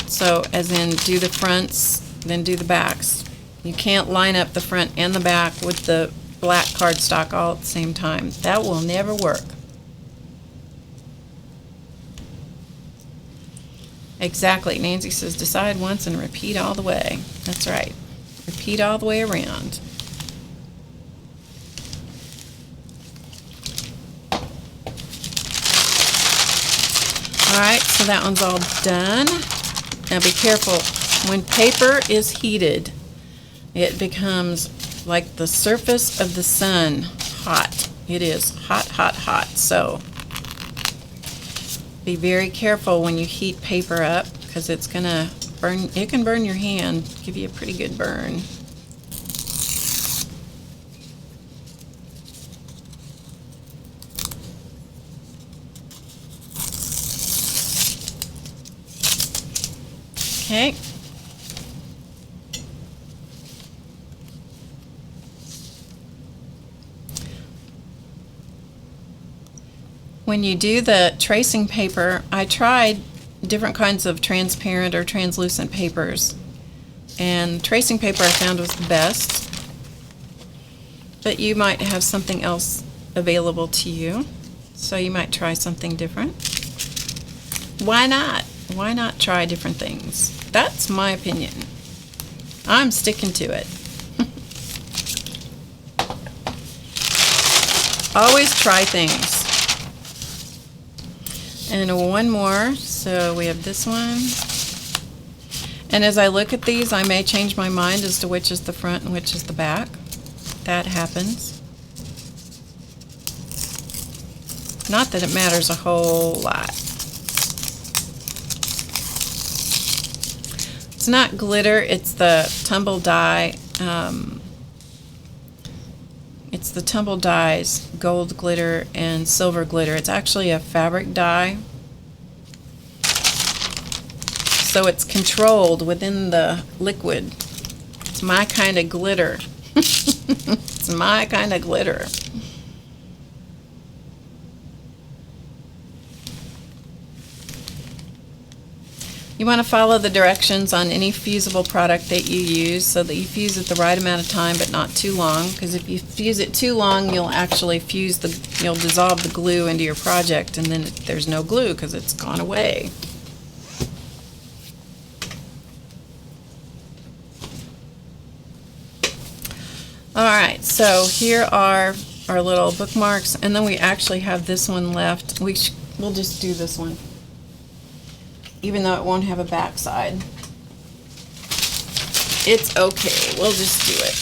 So as in do the fronts, then do the backs. You can't line up the front and the back with the black cardstock all at the same time. That will never work. Exactly. Nancy says decide once and repeat all the way. That's right. Repeat all the way around. Alright, so that one's all done. Now be careful. When paper is heated, it becomes like the surface of the sun, hot. It is hot, hot, hot. So be very careful when you heat paper up, because it's going to burn. It can burn your hand, give you a pretty good burn. Okay. When you do the tracing paper, I tried different kinds of transparent or translucent papers, and tracing paper I found was the best, but you might have something else available to you, so you might try something different. Why not? Why not try different things? That's my opinion. I'm sticking to it. Always try things. And one more. So we have this one. And as I look at these, I may change my mind as to which is the front and which is the back. That happens. Not that it matters a whole lot. It's not glitter, it's the Tumble Dye. It's the Tumble Dyes, gold glitter and silver glitter. It's actually a fabric dye. So it's controlled within the liquid. It's my kind of glitter. It's my kind of glitter. You want to follow the directions on any fusible product that you use so that you fuse it the right amount of time but not too long, because if you fuse it too long, you'll actually you'll dissolve the glue into your project, and then there's no glue because it's gone away. Alright, so here are our little bookmarks, and then we actually have this one left. We'll just do this one, even though it won't have a back side. It's okay, we'll just do it.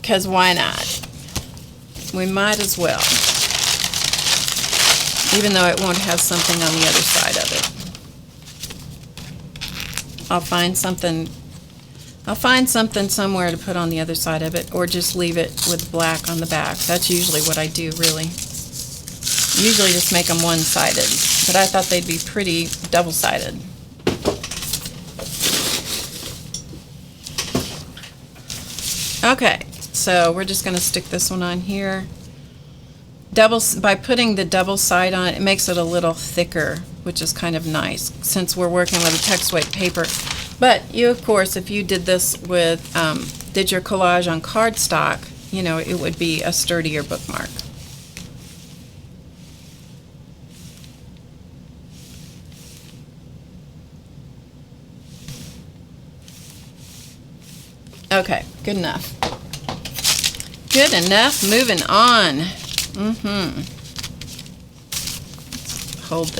Because why not? We might as well. Even though it won't have something on the other side of it. I'll find something somewhere to put on the other side of it, or just leave it with black on the back. That's usually what I do, really. Usually just make them one-sided, but I thought they'd be pretty double-sided. Okay, so we're just going to stick this one on here. By putting the double side on, it makes it a little thicker, which is kind of nice since we're working with a text weight paper. But you, of course, if you did this with, did your collage on cardstock, you know, it would be a sturdier bookmark. Okay, good enough. Good enough, moving on. Hold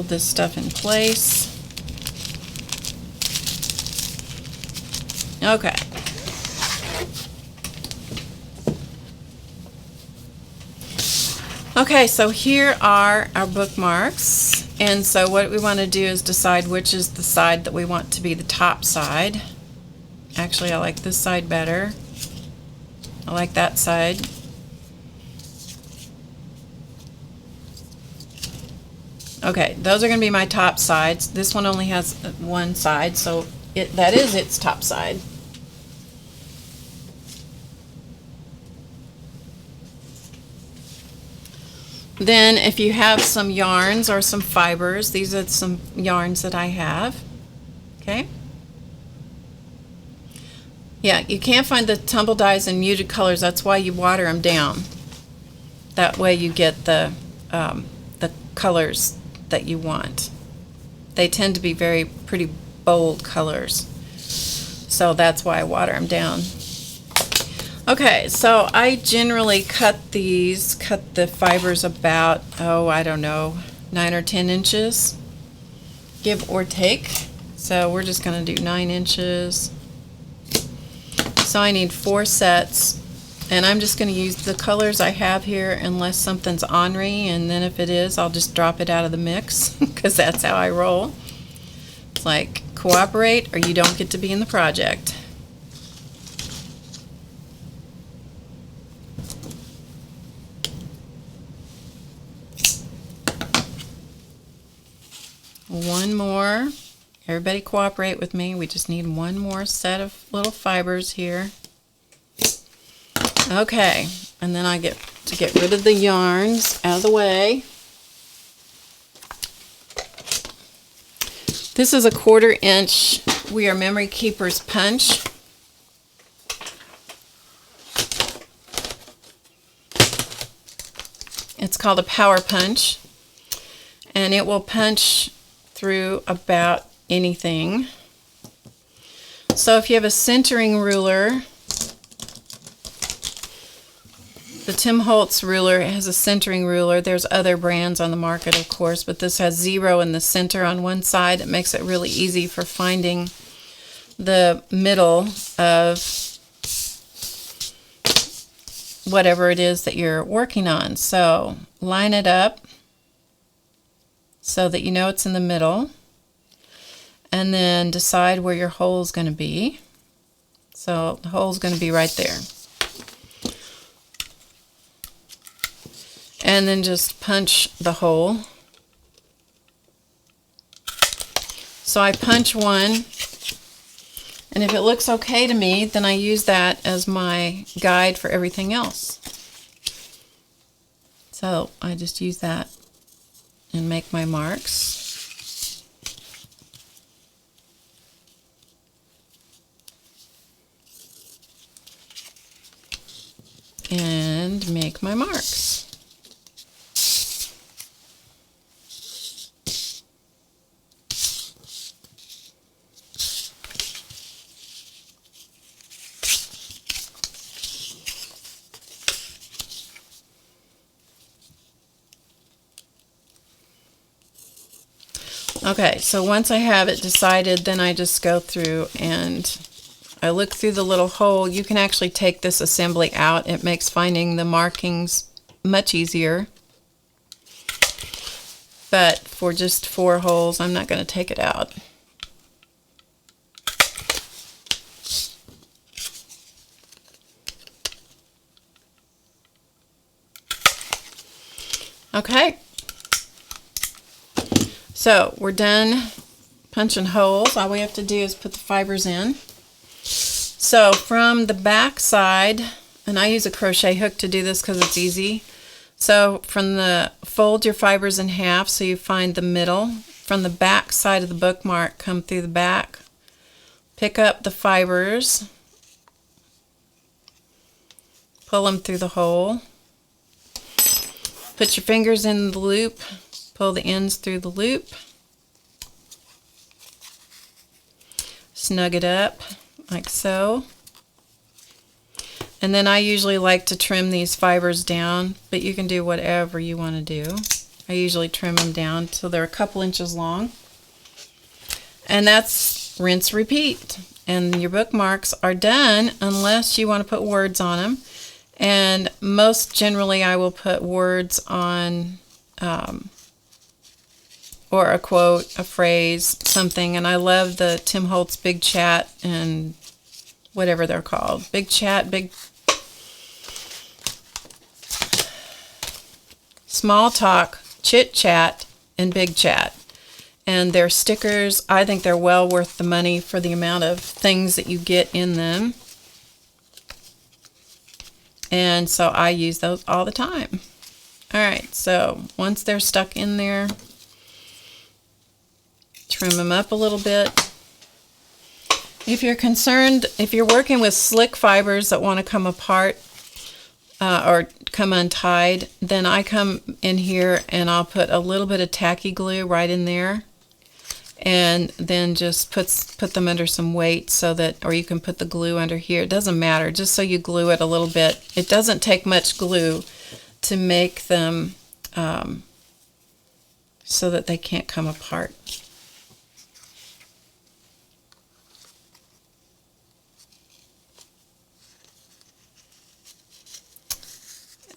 this stuff in place. Okay. Okay, so here are our bookmarks. And so what we want to do is decide which is the side that we want to be the top side. Actually, I like this side better. I like that side. Okay, those are going to be my top sides. This one only has one side, so that is its top side. Then if you have some yarns or some fibers, these are some yarns that I have. Okay. Yeah, you can't find the tumble dyes in muted colors. That's why you water them down. That way you get the colors that you want. They tend to be pretty bold colors. So that's why I water them down. Okay, so I generally cut the fibers about, I don't know, 9 or 10 inches, give or take. So we're just going to do 9 inches. So I need 4 sets, and I'm just going to use the colors I have here unless something's ornery, and then if it is, I'll just drop it out of the mix because that's how I roll. It's like, cooperate or you don't get to be in the project. One more. Everybody cooperate with me. We just need one more set of little fibers here. Okay, and then I get to get rid of the yarns out of the way. This is a 1/4 inch We Are Memory Keepers punch. It's called a power punch, and it will punch through about anything. So if you have a centering ruler, the Tim Holtz ruler has a centering ruler. There's other brands on the market, of course, but this has 0 in the center on one side. It makes it really easy for finding the middle of whatever it is that you're working on. So line it up so that you know it's in the middle, and then decide where your hole is going to be. So the hole is going to be right there. And then just punch the hole. So I punch one, and if it looks okay to me, then I use that as my guide for everything else. So I just use that and make my marks. And make my marks. Okay, so once I have it decided, then I just go through and I look through the little hole. You can actually take this assembly out. It makes finding the markings much easier. But for just 4 holes, I'm not going to take it out. Okay. So we're done punching holes. All we have to do is put the fibers in. So from the back side, and I use a crochet hook to do this because it's easy. So fold your fibers in half so you find the middle. From the back side of the bookmark, come through the back, pick up the fibers, pull them through the hole, put your fingers in the loop, pull the ends through the loop, snug it up like so. And then I usually like to trim these fibers down, but you can do whatever you want to do. I usually trim them down till they're a couple inches long. And that's rinse, repeat. And your bookmarks are done unless you want to put words on them. And most generally I will put words on or a quote, a phrase, something. And I love the Tim Holtz Big Chat and whatever they're called. Big Chat, Small Talk, Chit Chat, and Big Chat. And their stickers, I think they're well worth the money for the amount of things that you get in them. And so I use those all the time. Alright, so once they're stuck in there, trim them up a little bit. If you're concerned, if you're working with slick fibers that want to come apart or come untied, then I come in here and I'll put a little bit of tacky glue right in there, and then just put them under some weight so that, or you can put the glue under here. It doesn't matter, just so you glue it a little bit. It doesn't take much glue to make them so that they can't come apart.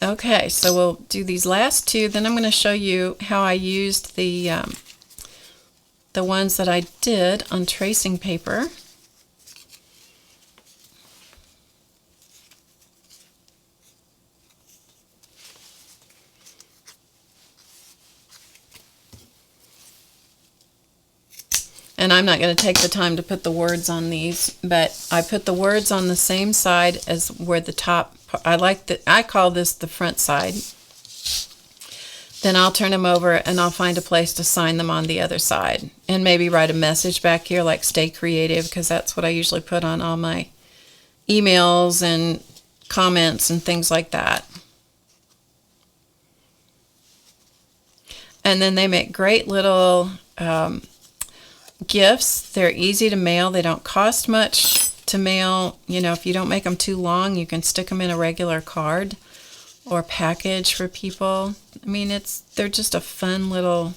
Okay, so we'll do these last two, then I'm going to show you how I used the ones that I did on tracing paper. And I'm not going to take the time to put the words on these, but I put the words on the same side as where the top, I call this the front side. Then I'll turn them over and I'll find a place to sign them on the other side. And maybe write a message back here like stay creative, because that's what I usually put on all my emails and comments and things like that. And then they make great little gifts. They're easy to mail. They don't cost much to mail. You know, if you don't make them too long, you can stick them in a regular card or package for people. I mean, they're just a fun little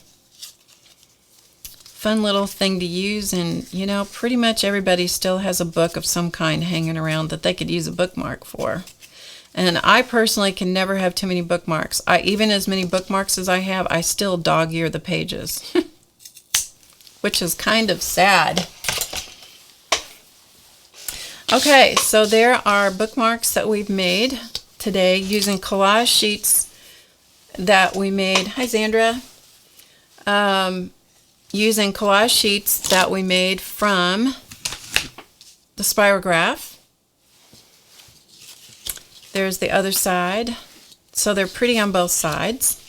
thing to use, and you know, pretty much everybody still has a book of some kind hanging around that they could use a bookmark for. And I personally can never have too many bookmarks. Even as many bookmarks as I have, I still dog-ear the pages. Which is kind of sad. Okay, so there are bookmarks that we've made today using collage sheets that we made. Hi, Zandra. Using collage sheets that we made from the Spirograph. There's the other side. So they're pretty on both sides,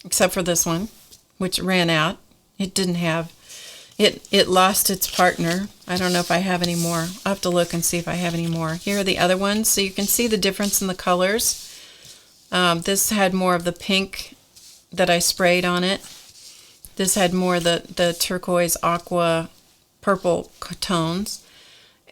except for this one, which ran out. It didn't have, it lost its partner. I don't know if I have any more. I'll have to look and see if I have any more. Here are the other ones, so you can see the difference in the colors. This had more of the pink that I sprayed on it. This had more of the turquoise, aqua, purple tones.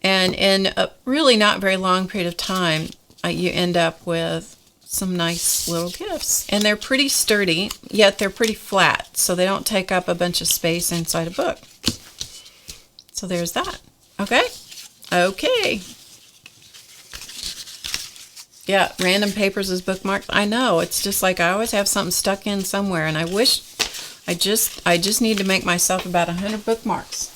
And in a really not very long period of time, you end up with some nice little gifts. And they're pretty sturdy, yet they're pretty flat, so they don't take up a bunch of space inside a book. So there's that. Okay? Okay. Yeah, random papers as bookmarks. I know, it's just like I always have something stuck in somewhere, and I wish I just need to make myself about 100 bookmarks.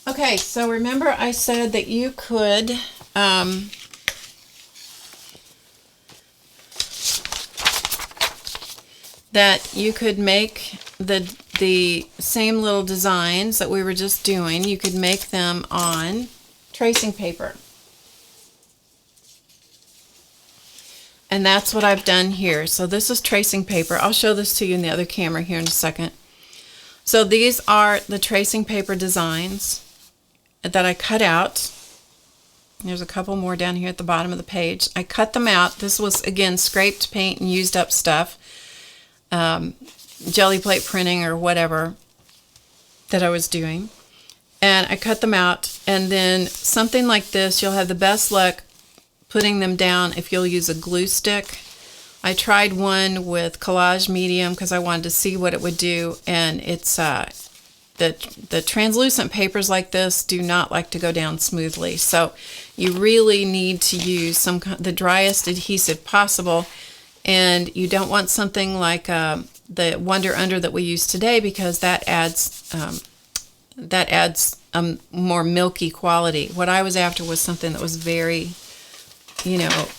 Okay, so remember I said that you could make the same little designs that we were just doing. You could make them on tracing paper. And that's what I've done here. So this is tracing paper. I'll show this to you in the other camera here in a second. So these are the tracing paper designs that I cut out. There's a couple more down here at the bottom of the page. I cut them out. This was, again, scraped paint and used up stuff. Jelly plate printing or whatever that I was doing. And I cut them out. And then something like this, you'll have the best luck putting them down if you'll use a glue stick. I tried one with collage medium because I wanted to see what it would do. And it's the translucent papers like this do not like to go down smoothly, so you really need to use the driest adhesive possible, and you don't want something like the Wonder Under that we use today, because that adds a more milky quality. What I was after was something that was very,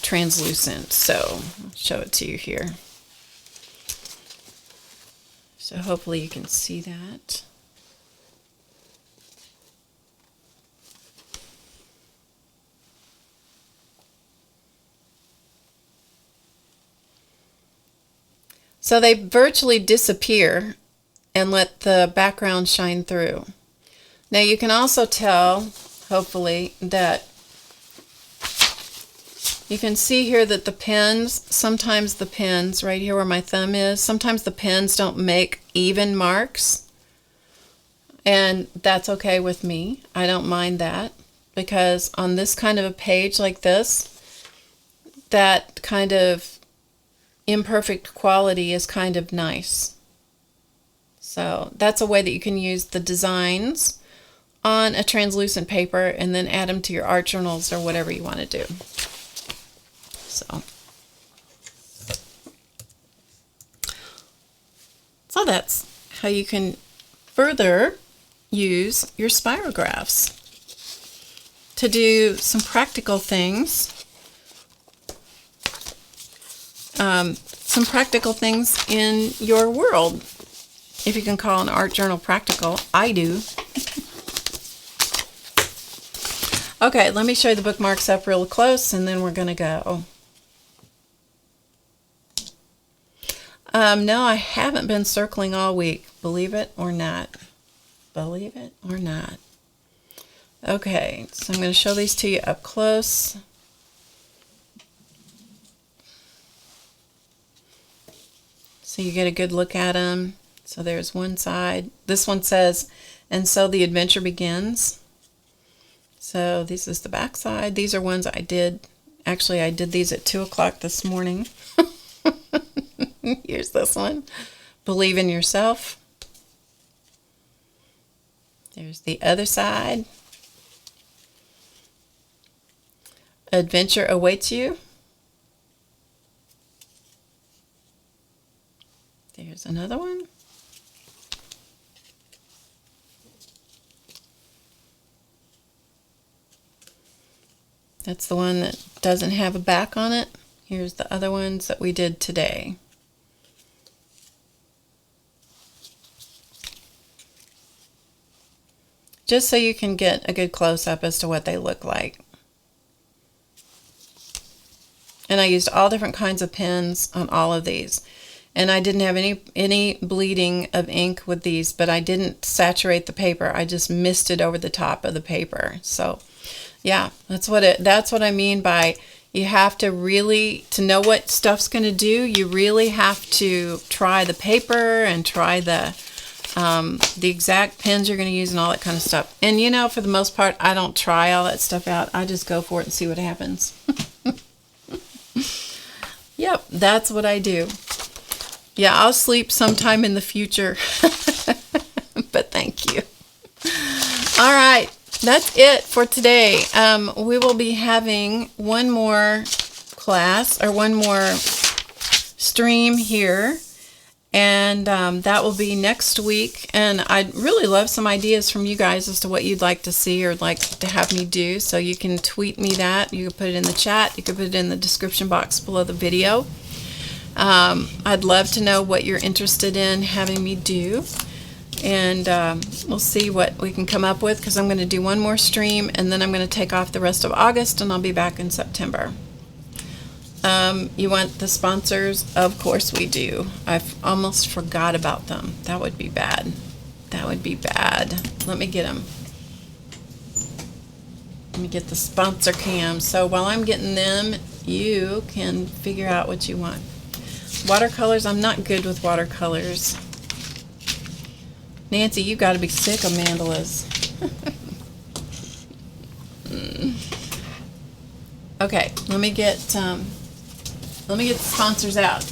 translucent. So I'll show it to you here. So hopefully you can see that. So they virtually disappear and let the background shine through. Now you can also tell, hopefully, that you can see here that the pens, sometimes the pens, right here where my thumb is, sometimes the pens don't make even marks. And that's okay with me. I don't mind that, because on this kind of a page like this, that kind of imperfect quality is kind of nice. So that's a way that you can use the designs on a translucent paper and then add them to your art journals or whatever you want to do. So that's how you can further use your spirographs to do some practical things. Some practical things in your world, if you can call an art journal practical. I do. Okay, let me show you the bookmarks up real close, and then we're going to go. No, I haven't been circling all week, believe it or not. Believe it or not. Okay, so I'm going to show these to you up close. So you get a good look at them. So there's one side. This one says, "And so the adventure begins." So this is the back side. These are ones I did. Actually, I did these at 2 o'clock this morning. Here's this one. "Believe in yourself." There's the other side. "Adventure awaits you." There's another one. That's the one that doesn't have a back on it. Here's the other ones that we did today. Just so you can get a good close-up as to what they look like. And I used all different kinds of pens on all of these. And I didn't have any bleeding of ink with these, but I didn't saturate the paper. I just misted over the top of the paper. So yeah, that's what I mean by you have to really, to know what stuff's going to do, you really have to try the paper and try the exact pens you're going to use and all that kind of stuff. And you know, for the most part, I don't try all that stuff out. I just go for it and see what happens. Yep, that's what I do. Yeah, I'll sleep sometime in the future. But thank you. All right, that's it for today. We will be having one more class or one more stream here. And that will be next week. And I'd really love some ideas from you guys as to what you'd like to see or like to have me do. So you can tweet me that. You can put it in the chat. You can put it in the description box below the video. I'd love to know what you're interested in having me do. And we'll see what we can come up with, because I'm going to do one more stream and then I'm going to take off the rest of August and I'll be back in September. You want the sponsors? Of course we do. I've almost forgot about them. That would be bad. That would be bad. Let me get them. Let me get the sponsor cam. So while I'm getting them, you can figure out what you want. Watercolors, I'm not good with watercolors. Nancy, you got to be sick of mandalas. Okay, let me get the sponsors out.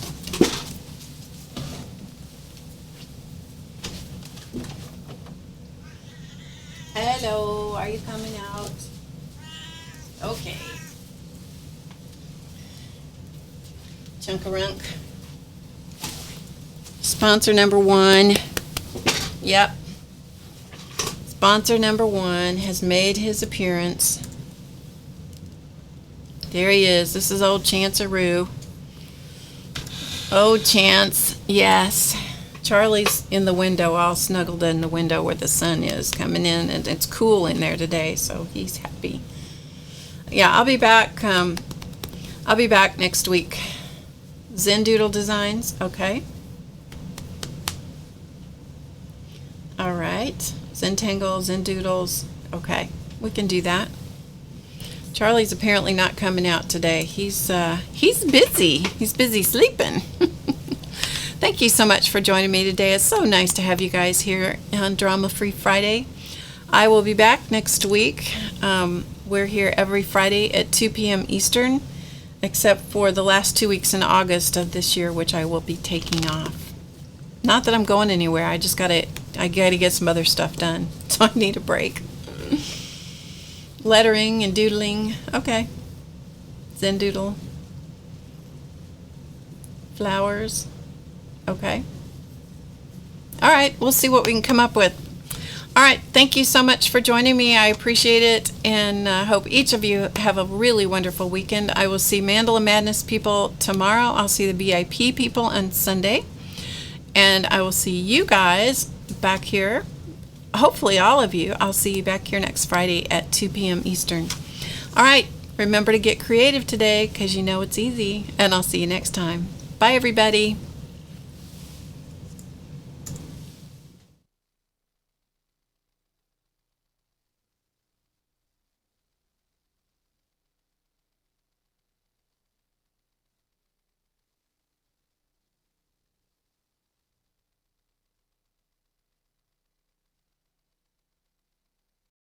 Hello, are you coming out? Okay. Chunkarunk. Sponsor number 1. Yep. Sponsor number 1 has made his appearance. There he is. This is old Chanceroo. Oh, Chance. Yes. Charlie's in the window, all snuggled in the window where the sun is coming in, and it's cool in there today, so he's happy. Yeah, I'll be back. I'll be back next week. Zen Doodle Designs. Okay. right. Zentangle, Zendoodles. Okay, we can do that. Charlie's apparently not coming out today. He's busy. He's busy sleeping. Thank you so much for joining me today. It's so nice to have you guys here on Drama Free Friday. I will be back next week. We're here every Friday at 2 p.m. Eastern, except for the last 2 weeks in August of this year, which I will be taking off. Not that I'm going anywhere. I gotta get some other stuff done, so I need a break. Lettering and doodling. Okay. Zendoodle. Flowers. Okay. All right, we'll see what we can come up with. All right, thank you so much for joining me. I appreciate it, and hope each of you have a really wonderful weekend. I will see Mandala Madness people tomorrow. I'll see the VIP people on Sunday, and I will see you guys back here. Hopefully all of you. I'll see you back here next Friday at 2 p.m. Eastern. All right, remember to get creative today, because you know it's easy, and I'll see you next time. Bye, everybody.